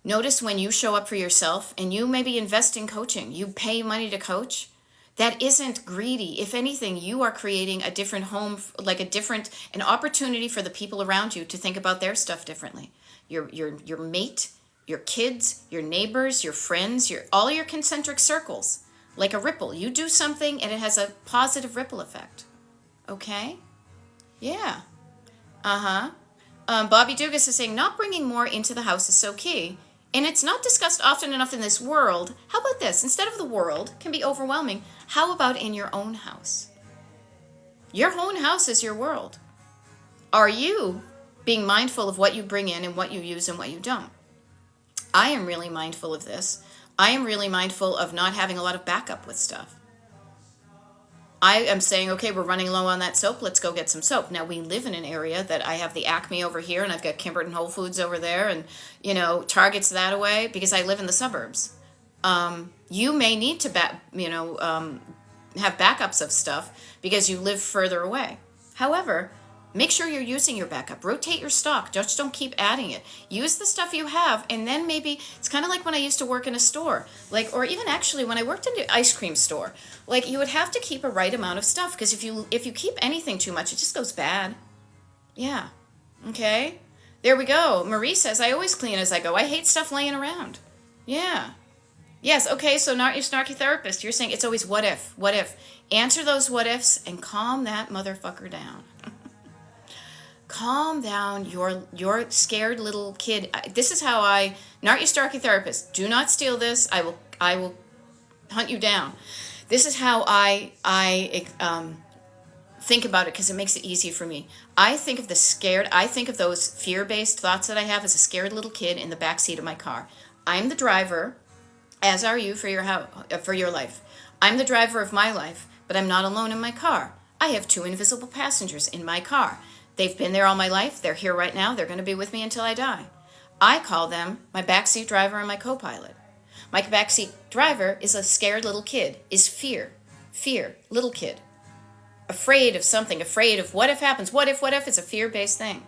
Notice when you show up for yourself, and you maybe invest in coaching, you pay money to coach, that isn't greedy. If anything, you are creating a different home, like an opportunity for the people around you to think about their stuff differently. Your mate, your kids, your neighbors, your friends, all your concentric circles, like a ripple. You do something and it has a positive ripple effect. Okay? Yeah. Bobby Dugas is saying, not bringing more into the house is so key. And it's not discussed often enough in this world. How about this? Instead of the world can be overwhelming, how about in your own house? Your own house is your world. Are you being mindful of what you bring in and what you use and what you don't? I am really mindful of this. I am really mindful of not having a lot of backup with stuff. I am saying, okay, we're running low on that soap. Let's go get some soap. Now, we live in an area that I have the Acme over here, and I've got Kimberton Whole Foods over there, and, Target's that away, because I live in the suburbs. You may need to, have backups of stuff because you live further away. However, Make sure you're using your backup. Rotate your stock. Just don't keep adding it. Use the stuff you have, and then maybe it's kind of like when I used to work in a store, like, or even actually when I worked in the ice cream store. Like, you would have to keep a right amount of stuff, because if you keep anything too much, it just goes bad. Yeah. Okay. There we go. Marie says, I always clean as I go. I hate stuff laying around. Yeah. Yes. Okay. So not your snarky therapist. You're saying it's always what if. What if? Answer those what ifs and calm that motherfucker down. Calm down your scared little kid. This is how not your snarky therapist. Do not steal this. I will hunt you down. This is how I think about it, because it makes it easy for me. I think of those fear-based thoughts that I have as a scared little kid in the back seat of my car. I'm the driver, as are you for your life. I'm the driver of my life, but I'm not alone in my car. I have 2 invisible passengers in my car. They've been there all my life. They're here right now. They're going to be with me until I die. I call them my backseat driver and my co-pilot. My backseat driver is a scared little kid, is fear, little kid. Afraid of something, afraid of what if happens, what if, it's a fear-based thing.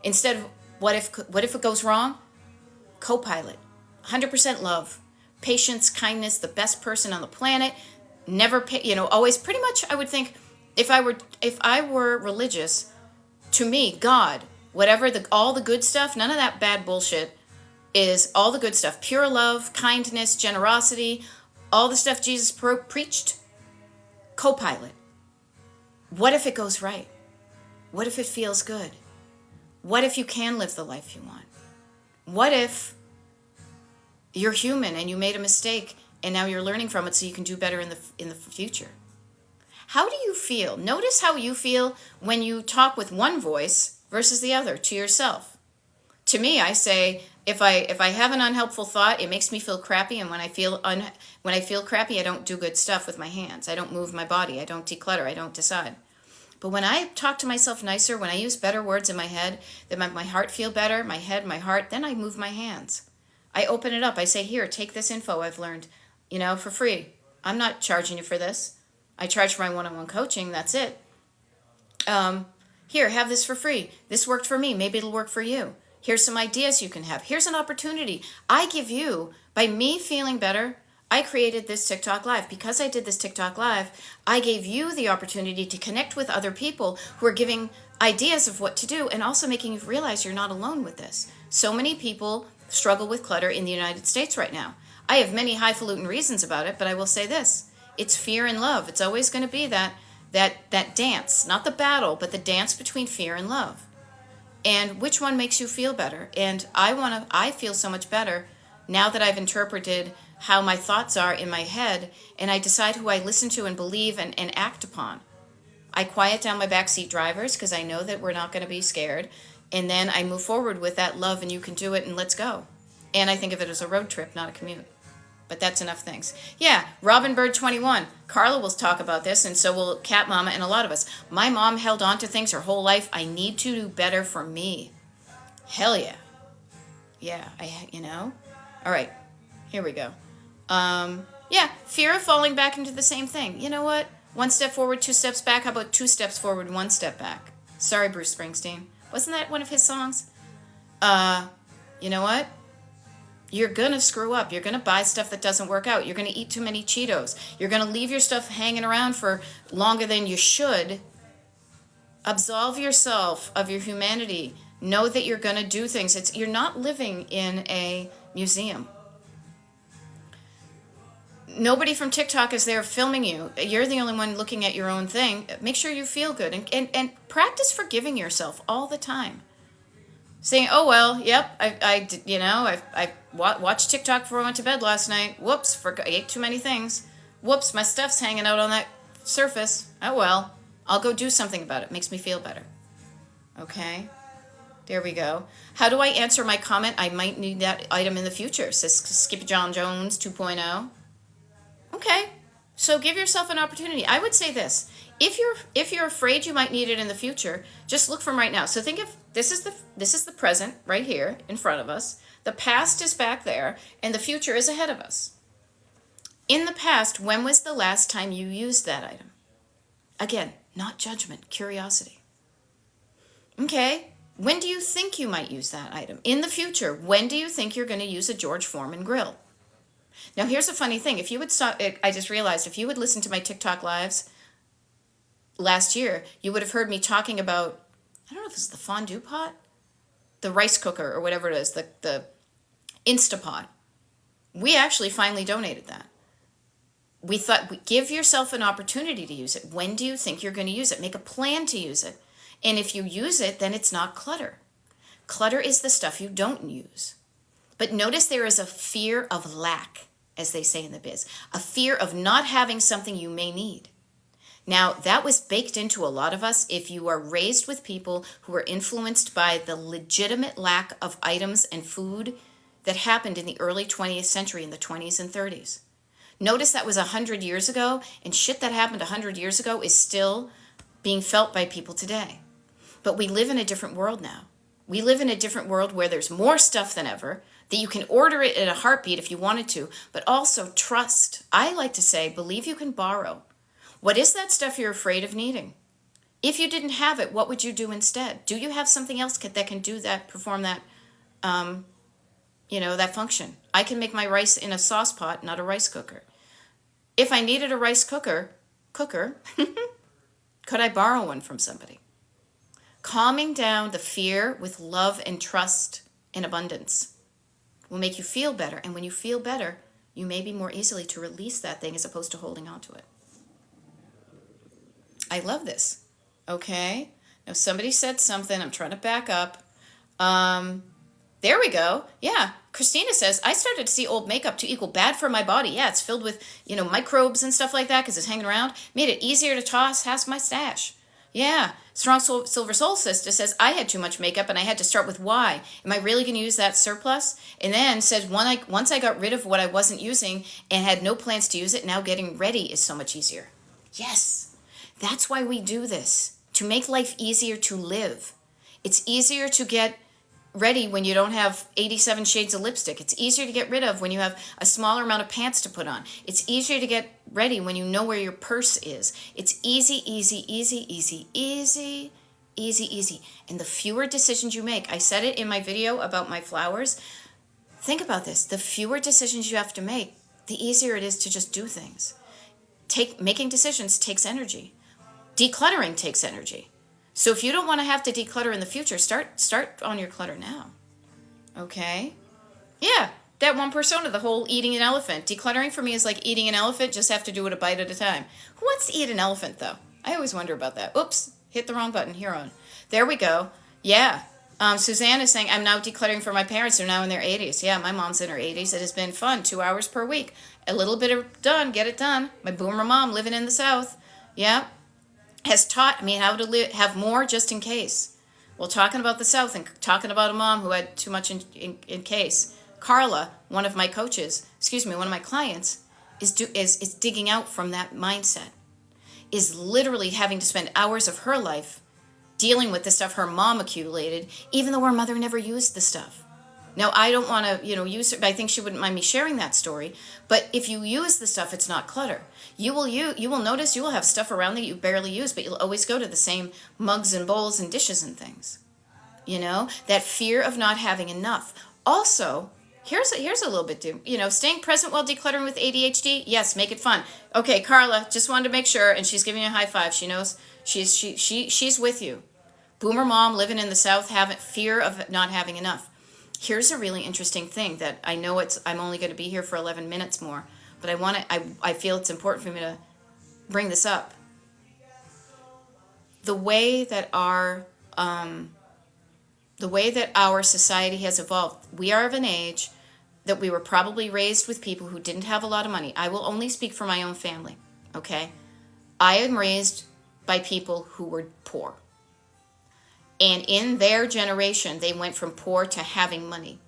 Instead of what if it goes wrong? Co-pilot, 100% love, patience, kindness, the best person on the planet, always pretty much. I would think if I were religious, to me, God, whatever all the good stuff, none of that bad bullshit, is all the good stuff. Pure love, kindness, generosity, all the stuff Jesus preached. Co-pilot. What if it goes right? What if it feels good? What if you can live the life you want? What if you're human and you made a mistake and now you're learning from it so you can do better in the future? How do you feel? Notice how you feel when you talk with one voice versus the other to yourself. To me, I say, if I have an unhelpful thought, it makes me feel crappy, and when I feel crappy, I don't do good stuff with my hands. I don't move my body. I don't declutter. I don't decide. But when I talk to myself nicer, when I use better words in my head that make my heart feel better, my head, my heart, then I move my hands. I open it up. I say, here, take this info I've learned, for free. I'm not charging you for this. I charge for my one-on-one coaching. That's it. Here, have this for free. This worked for me. Maybe it'll work for you. Here's some ideas you can have. Here's an opportunity I give you. By me feeling better, I created this TikTok Live. Because I did this TikTok Live, I gave you the opportunity to connect with other people who are giving ideas of what to do, and also making you realize you're not alone with this. So many people struggle with clutter in the United States right now. I have many highfalutin reasons about it, but I will say this. It's fear and love. It's always going to be that dance, not the battle, but the dance between fear and love. And which one makes you feel better? And I feel so much better now that I've interpreted how my thoughts are in my head, and I decide who I listen to and believe and act upon. I quiet down my backseat drivers because I know that we're not going to be scared. And then I move forward with that love, and you can do it, and let's go. And I think of it as a road trip, not a commute. But that's enough things. Yeah, Robin Bird 21. Carla will talk about this, and so will Cat Mama and a lot of us. My mom held on to things her whole life. I need to do better for me. Hell yeah. Yeah, All right, here we go. Yeah, fear of falling back into the same thing. You know what? 1 step forward, 2 steps back. How about 2 steps forward, 1 step back? Sorry, Bruce Springsteen. Wasn't that one of his songs? You know what? You're going to screw up. You're going to buy stuff that doesn't work out. You're going to eat too many Cheetos. You're going to leave your stuff hanging around for longer than you should. Absolve yourself of your humanity. Know that you're going to do things. You're not living in a museum. Nobody from TikTok is there filming you. You're the only one looking at your own thing. Make sure you feel good. And practice forgiving yourself all the time. Saying, oh, well, yep, I watched TikTok before I went to bed last night. Whoops, I ate too many things. Whoops, my stuff's hanging out on that surface. Oh, well, I'll go do something about it. Makes me feel better. Okay, there we go. How do I answer my comment? I might need that item in the future, says Skippy John Jones 2.0. Okay, so give yourself an opportunity. I would say this. If you're afraid you might need it in the future, just look from right now. So think of this is the present right here in front of us. The past is back there, and the future is ahead of us. In the past, when was the last time you used that item? Again, not judgment, curiosity. Okay. When do you think you might use that item? In the future, when do you think you're going to use a George Foreman grill? Now, here's a funny thing. If you would stop, I just realized if you would listen to my TikTok lives last year, you would have heard me talking about, I don't know if it's the fondue pot, the rice cooker, or whatever it is, the Instapot. We actually finally donated that. We thought, give yourself an opportunity to use it. When do you think you're going to use it? Make a plan to use it. And if you use it, then it's not clutter. Clutter is the stuff you don't use. But notice there is a fear of lack, as they say in the biz, a fear of not having something you may need. Now, that was baked into a lot of us if you are raised with people who are influenced by the legitimate lack of items and food that happened in the early 20th century, in the 20s and 30s. Notice that was 100 years ago, and shit that happened 100 years ago is still being felt by people today. But we live in a different world now. We live in a different world where there's more stuff than ever, that you can order it in a heartbeat if you wanted to, but also trust. I like to say, believe you can borrow. What is that stuff you're afraid of needing? If you didn't have it, what would you do instead? Do you have something else that can do that, perform that, that function? I can make my rice in a sauce pot, not a rice cooker. If I needed a rice cooker, could I borrow one from somebody? Calming down the fear with love and trust and abundance will make you feel better. And when you feel better, you may be more easily to release that thing as opposed to holding on to it. I love this. Okay. Now somebody said something. I'm trying to back up. There we go. Yeah. Christina says, I started to see old makeup to equal bad for my body. Yeah, it's filled with, microbes and stuff like that because it's hanging around. Made it easier to toss half my stash. Yeah. Strong Silver Soul Sister says, I had too much makeup and I had to start with why. Am I really going to use that surplus? And then says, once I got rid of what I wasn't using and had no plans to use it, now getting ready is so much easier. Yes. That's why we do this, to make life easier to live. It's easier to get ready when you don't have 87 shades of lipstick. It's easier to get rid of when you have a smaller amount of pants to put on. It's easier to get ready when you know where your purse is. It's easy, easy, easy, easy, easy, easy, easy. And the fewer decisions you make, I said it in my video about my flowers. Think about this. The fewer decisions you have to make, the easier it is to just do things. Making decisions takes energy. Decluttering takes energy. So if you don't want to have to declutter in the future, start on your clutter now. Okay? Yeah, that one persona, the whole eating an elephant. Decluttering for me is like eating an elephant, just have to do it a bite at a time. Who wants to eat an elephant, though? I always wonder about that. Oops, hit the wrong button. Here on. There we go. Yeah. Suzanne is saying, I'm now decluttering for my parents. They're now in their 80s. Yeah, my mom's in her 80s. It has been fun. 2 hours per week. A little bit of done. Get it done. My boomer mom living in the South. Yeah. Has taught me how to have more just in case. Well, talking about the South and talking about a mom who had too much in case. Carla, one of my clients, is digging out from that mindset. Is literally having to spend hours of her life dealing with the stuff her mom accumulated, even though her mother never used the stuff. Now, I don't want to, use it. I think she wouldn't mind me sharing that story. But if you use the stuff, it's not clutter. You will notice you will have stuff around that you barely use, but you'll always go to the same mugs and bowls and dishes and things. That fear of not having enough. Also, here's a little bit too. Staying present while decluttering with ADHD. Yes, make it fun. Okay, Carla, just wanted to make sure, and she's giving you a high five. She knows she's with you. Boomer mom living in the South, fear of not having enough. Here's a really interesting thing that I know I'm only going to be here for 11 minutes more, but I feel it's important for me to bring this up. The way that our society has evolved, we are of an age that we were probably raised with people who didn't have a lot of money. I will only speak for my own family, okay? I am raised by people who were poor. And in their generation, they went from poor to having money.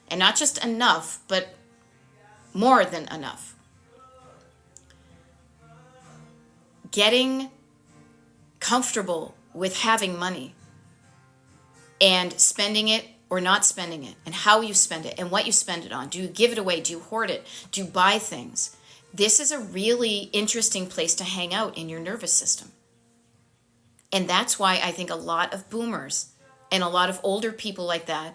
And not just enough, but more than enough. Getting comfortable with having money and spending it or not spending it, and how you spend it and what you spend it on. Do you give it away? Do you hoard it? Do you buy things? This is a really interesting place to hang out in your nervous system. And that's why I think a lot of boomers and a lot of older people like that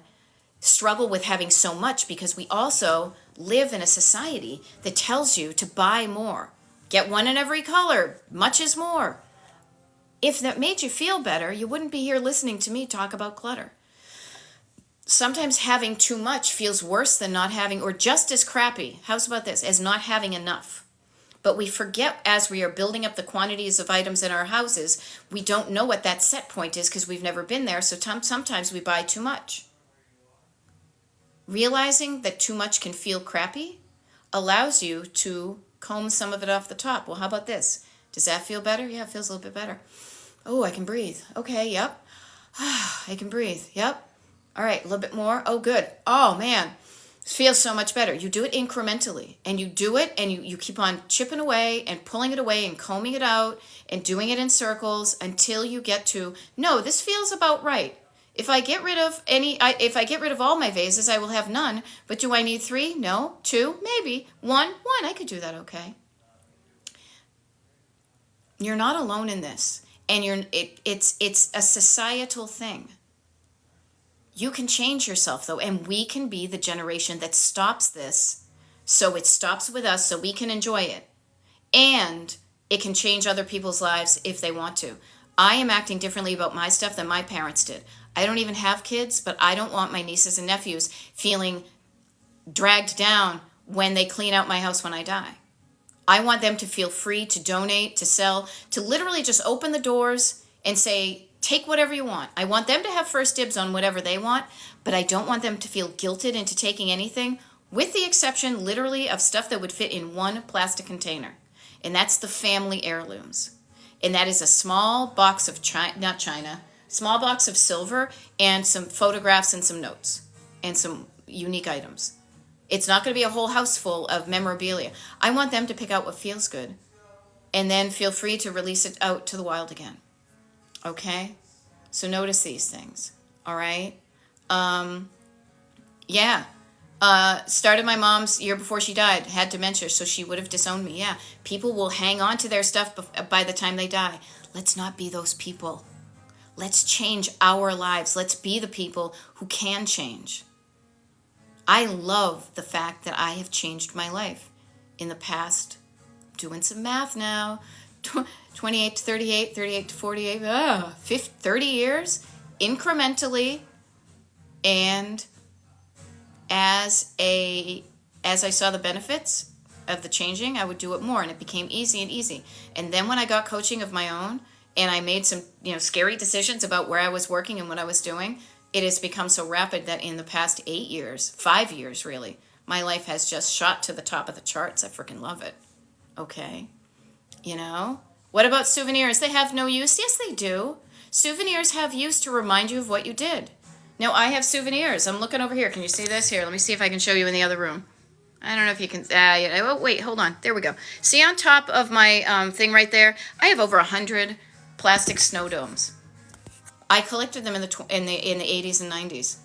struggle with having so much, because we also live in a society that tells you to buy more. Get one in every color. Much is more. If that made you feel better, you wouldn't be here listening to me talk about clutter. Sometimes having too much feels worse than not having, or just as crappy, how's about this, as not having enough. But we forget, as we are building up the quantities of items in our houses, we don't know what that set point is because we've never been there, so sometimes we buy too much. Realizing that too much can feel crappy allows you to comb some of it off the top. Well, how about this? Does that feel better? Yeah, it feels a little bit better. Oh, I can breathe. Okay, yep. I can breathe. Yep. All right, a little bit more. Oh, good. Oh, man. It feels so much better. You do it incrementally, and you do it, and you keep on chipping away and pulling it away and combing it out and doing it in circles until you get to, no, this feels about right. If I get rid of if I get rid of all my vases, I will have none. But do I need 3? No. 2? Maybe. 1? I could do that okay. You're not alone in this. And it's a societal thing. You can change yourself, though, and we can be the generation that stops this, so it stops with us, so we can enjoy it. And it can change other people's lives if they want to. I am acting differently about my stuff than my parents did. I don't even have kids, but I don't want my nieces and nephews feeling dragged down when they clean out my house when I die. I want them to feel free to donate, to sell, to literally just open the doors and say, take whatever you want. I want them to have first dibs on whatever they want, but I don't want them to feel guilted into taking anything, with the exception literally of stuff that would fit in one plastic container. And that's the family heirlooms. And that is a small box of small box of silver and some photographs and some notes and some unique items. It's not going to be a whole house full of memorabilia. I want them to pick out what feels good and then feel free to release it out to the wild again. Okay? So notice these things. All right? Started my mom's year before she died, had dementia, so she would have disowned me. Yeah. People will hang on to their stuff by the time they die. Let's not be those people. Let's change our lives. Let's be the people who can change. I love the fact that I have changed my life in the past, doing some math now, 28 to 38, 38 to 48, 30 years, incrementally, and as I saw the benefits of the changing, I would do it more, and it became easy and easy. And then when I got coaching of my own, and I made some, scary decisions about where I was working and what I was doing, it has become so rapid that in the past 5 years really, my life has just shot to the top of the charts. I freaking love it. Okay. What about souvenirs? They have no use? Yes, they do. Souvenirs have use to remind you of what you did. Now, I have souvenirs. I'm looking over here. Can you see this? Here, let me see if I can show you in the other room. I don't know if you can. Oh, wait, hold on. There we go. See on top of my thing right there? I have over 100 plastic snow domes. I collected them in the 80s and 90s.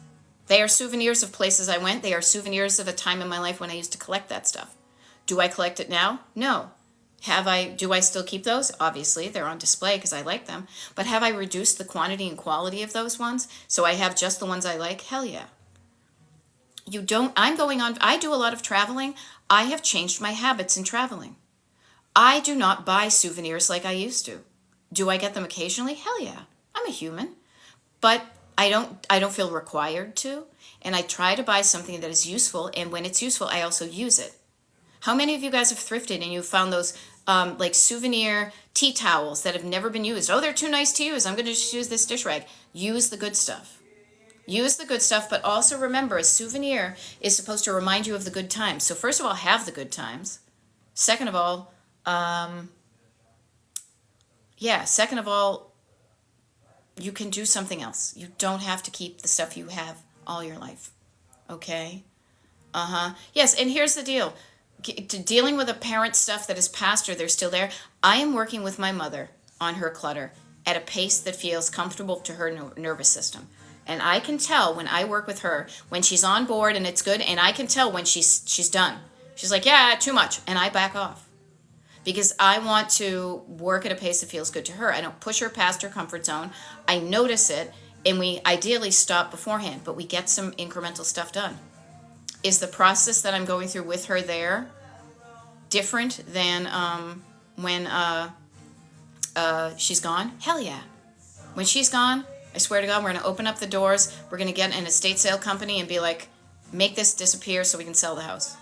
They are souvenirs of places I went. They are souvenirs of a time in my life when I used to collect that stuff. Do I collect it now? No. Do I still keep those? Obviously, they're on display because I like them. But have I reduced the quantity and quality of those ones so I have just the ones I like? Hell yeah. I do a lot of traveling. I have changed my habits in traveling. I do not buy souvenirs like I used to. Do I get them occasionally? Hell yeah. I'm a human. But I don't feel required to. And I try to buy something that is useful. And when it's useful, I also use it. How many of you guys have thrifted and you found those souvenir tea towels that have never been used? Oh, they're too nice to use. I'm going to just use this dish rag. Use the good stuff. Use the good stuff, but also remember, a souvenir is supposed to remind you of the good times. So first of all, have the good times. Second of all, you can do something else. You don't have to keep the stuff you have all your life. Okay? Yes, and here's the deal. Dealing with a parent's stuff that is past or they're still there, I am working with my mother on her clutter at a pace that feels comfortable to her nervous system. And I can tell when I work with her, when she's on board and it's good, and I can tell when she's done. She's like, yeah, too much, and I back off. because I want to work at a pace that feels good to her. I don't push her past her comfort zone. I notice it, and we ideally stop beforehand, but we get some incremental stuff done. Is the process that I'm going through with her there different than when she's gone? Hell yeah. When she's gone, I swear to God, we're going to open up the doors. We're going to get an estate sale company and be like, make this disappear so we can sell the house.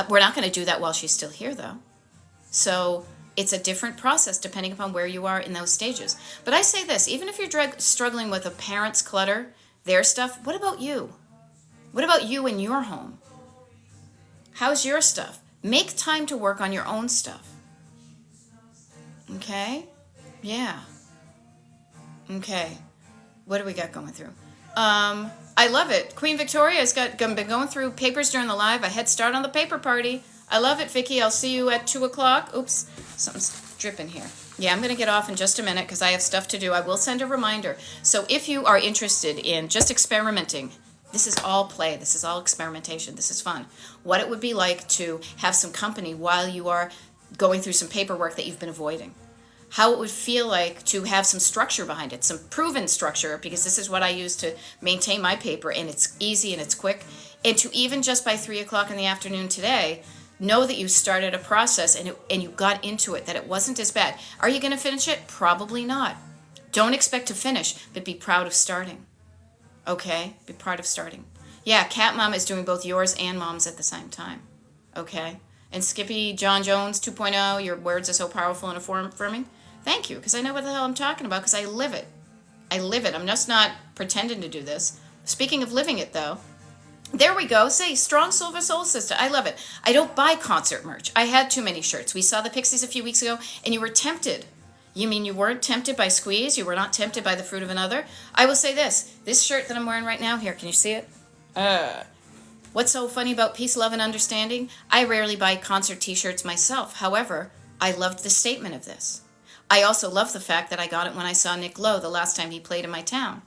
We're not going to do that while she's still here, though. So it's a different process depending upon where you are in those stages. But I say this, even if you're struggling with a parent's clutter, their stuff, what about you? What about you in your home? How's your stuff? Make time to work on your own stuff. Okay? Yeah. Okay. What do we got going through? I love it. Queen Victoria's been going through papers during the live. A head start on the paper party. I love it, Vicky. I'll see you at 2 o'clock. Oops, something's dripping here. Yeah, I'm going to get off in just a minute because I have stuff to do. I will send a reminder. So if you are interested in just experimenting, this is all play. This is all experimentation. This is fun. What it would be like to have some company while you are going through some paperwork that you've been avoiding. How it would feel like to have some structure behind it, some proven structure, because this is what I use to maintain my paper, and it's easy and it's quick. And to even just by 3 o'clock in the afternoon today, know that you started a process and you got into it, that it wasn't as bad. Are you going to finish it? Probably not. Don't expect to finish, but be proud of starting. Okay? Be proud of starting. Yeah, Cat Mom is doing both yours and Mom's at the same time. Okay? And Skippy John Jones 2.0, your words are so powerful and affirming. Thank you, because I know what the hell I'm talking about, because I live it. I live it. I'm just not pretending to do this. Speaking of living it, though, there we go. Say, Strong Silver Soul Sister. I love it. I don't buy concert merch. I had too many shirts. We saw the Pixies a few weeks ago, and you were tempted. You mean you weren't tempted by Squeeze? You were not tempted by The Fruit of Another? I will say this. This shirt that I'm wearing right now, here, can you see it? What's so funny about peace, love, and understanding? I rarely buy concert t-shirts myself. However, I loved the statement of this. I also love the fact that I got it when I saw Nick Lowe the last time he played in my town.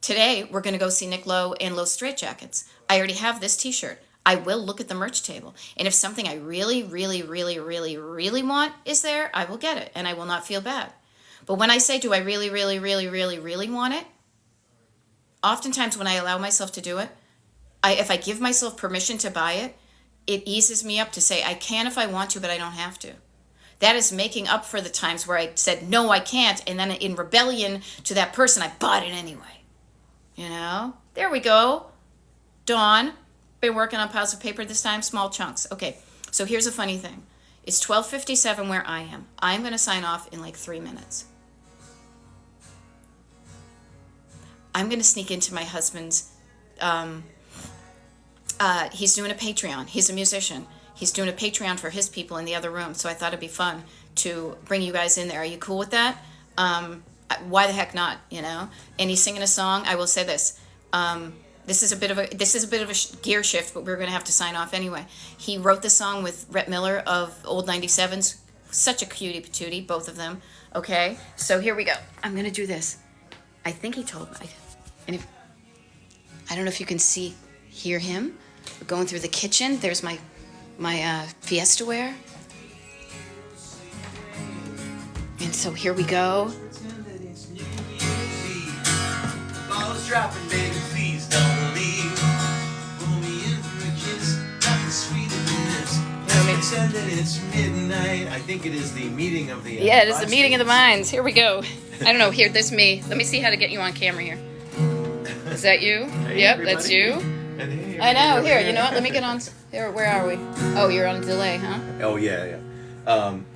Today, we're going to go see Nick Lowe and Low Straitjackets. I already have this t-shirt. I will look at the merch table. And if something I really, really, really, really, really want is there, I will get it. And I will not feel bad. But when I say, do I really, really, really, really, really want it? Oftentimes when I allow myself to do it, if I give myself permission to buy it, it eases me up to say, I can if I want to, but I don't have to. That is making up for the times where I said, no, I can't. And then in rebellion to that person, I bought it anyway. You know? There we go. Dawn. Been working on piles of paper this time. Small chunks. Okay. So here's a funny thing. It's 12:57 where I am. I'm going to sign off in like 3 minutes. I'm going to sneak into my husband's... he's doing a Patreon. He's a musician. He's doing a Patreon for his people in the other room, so I thought it'd be fun to bring you guys in there. Are you cool with that? Why the heck not? You know. And he's singing a song. I will say this. This is a bit of a gear shift, but we're going to have to sign off anyway. He wrote the song with Rhett Miller of Old 97s. Such a cutie patootie, both of them. Okay, so here we go. I'm going to do this. I think he told me. And I don't know if you can hear him. We're going through the kitchen. There's my Fiesta wear. And so here we go. Balls dropping, baby, please don't leave. Pull me in for a kiss, nothing sweeter than this. Pretend that it's midnight. I think it is the meeting of the... Yeah, it is the meeting of the minds. Here we go. I don't know. Here, there's me. Let me see how to get you on camera here. Is that you? Hey, yep, everybody. that's you. Hey, I know. Here, you know what? Let me get on. Here, where are we? Oh, you're on delay, huh? Oh, yeah.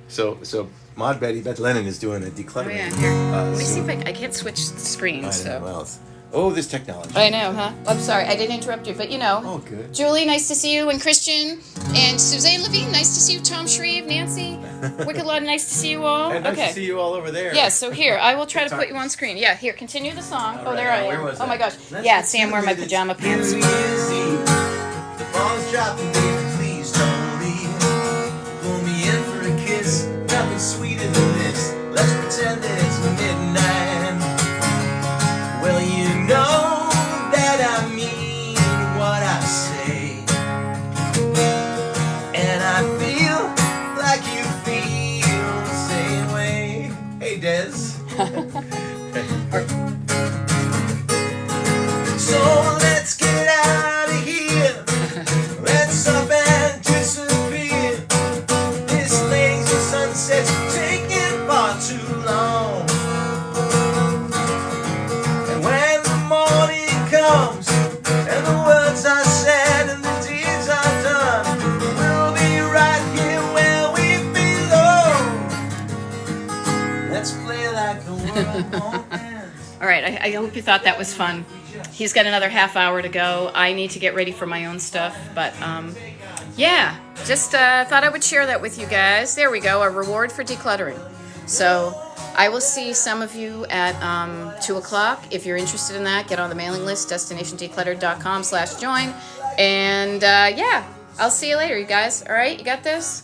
So Maud Beth Lennon is doing a decluttering. Oh, yeah. Here. Let me see if I can't switch screens. I know, well, oh, this technology. I know, huh? I'm sorry. I didn't interrupt you, but you know. Oh, good. Julie, nice to see you. And Christian. And Suzanne Levine, nice to see you. Tom Shreve, Nancy. Wicked Lord, nice to see you all. And nice to see you all over there. Yeah, so here, I will try to put you on screen. Yeah, here, continue the song. All there right, I where am. was Oh my that? gosh. Yeah, Sam, wearing my pajama pants. The ball's dropping, baby, please don't leave. Pull me in for a kiss, nothing sweeter than this. Let's pretend that it's midnight. Well, you know that I mean what I say. And I feel like you feel All right, I hope you thought that was fun. He's got another half hour to go. I need to get ready for my own stuff, but yeah, just thought I would share that with you guys. There we go, a reward for decluttering. So I will see some of you at 2 o'clock. If you're interested in that, get on the mailing list, destinationdecluttered.com/join. And yeah, I'll see you later, you guys. All right, you got this?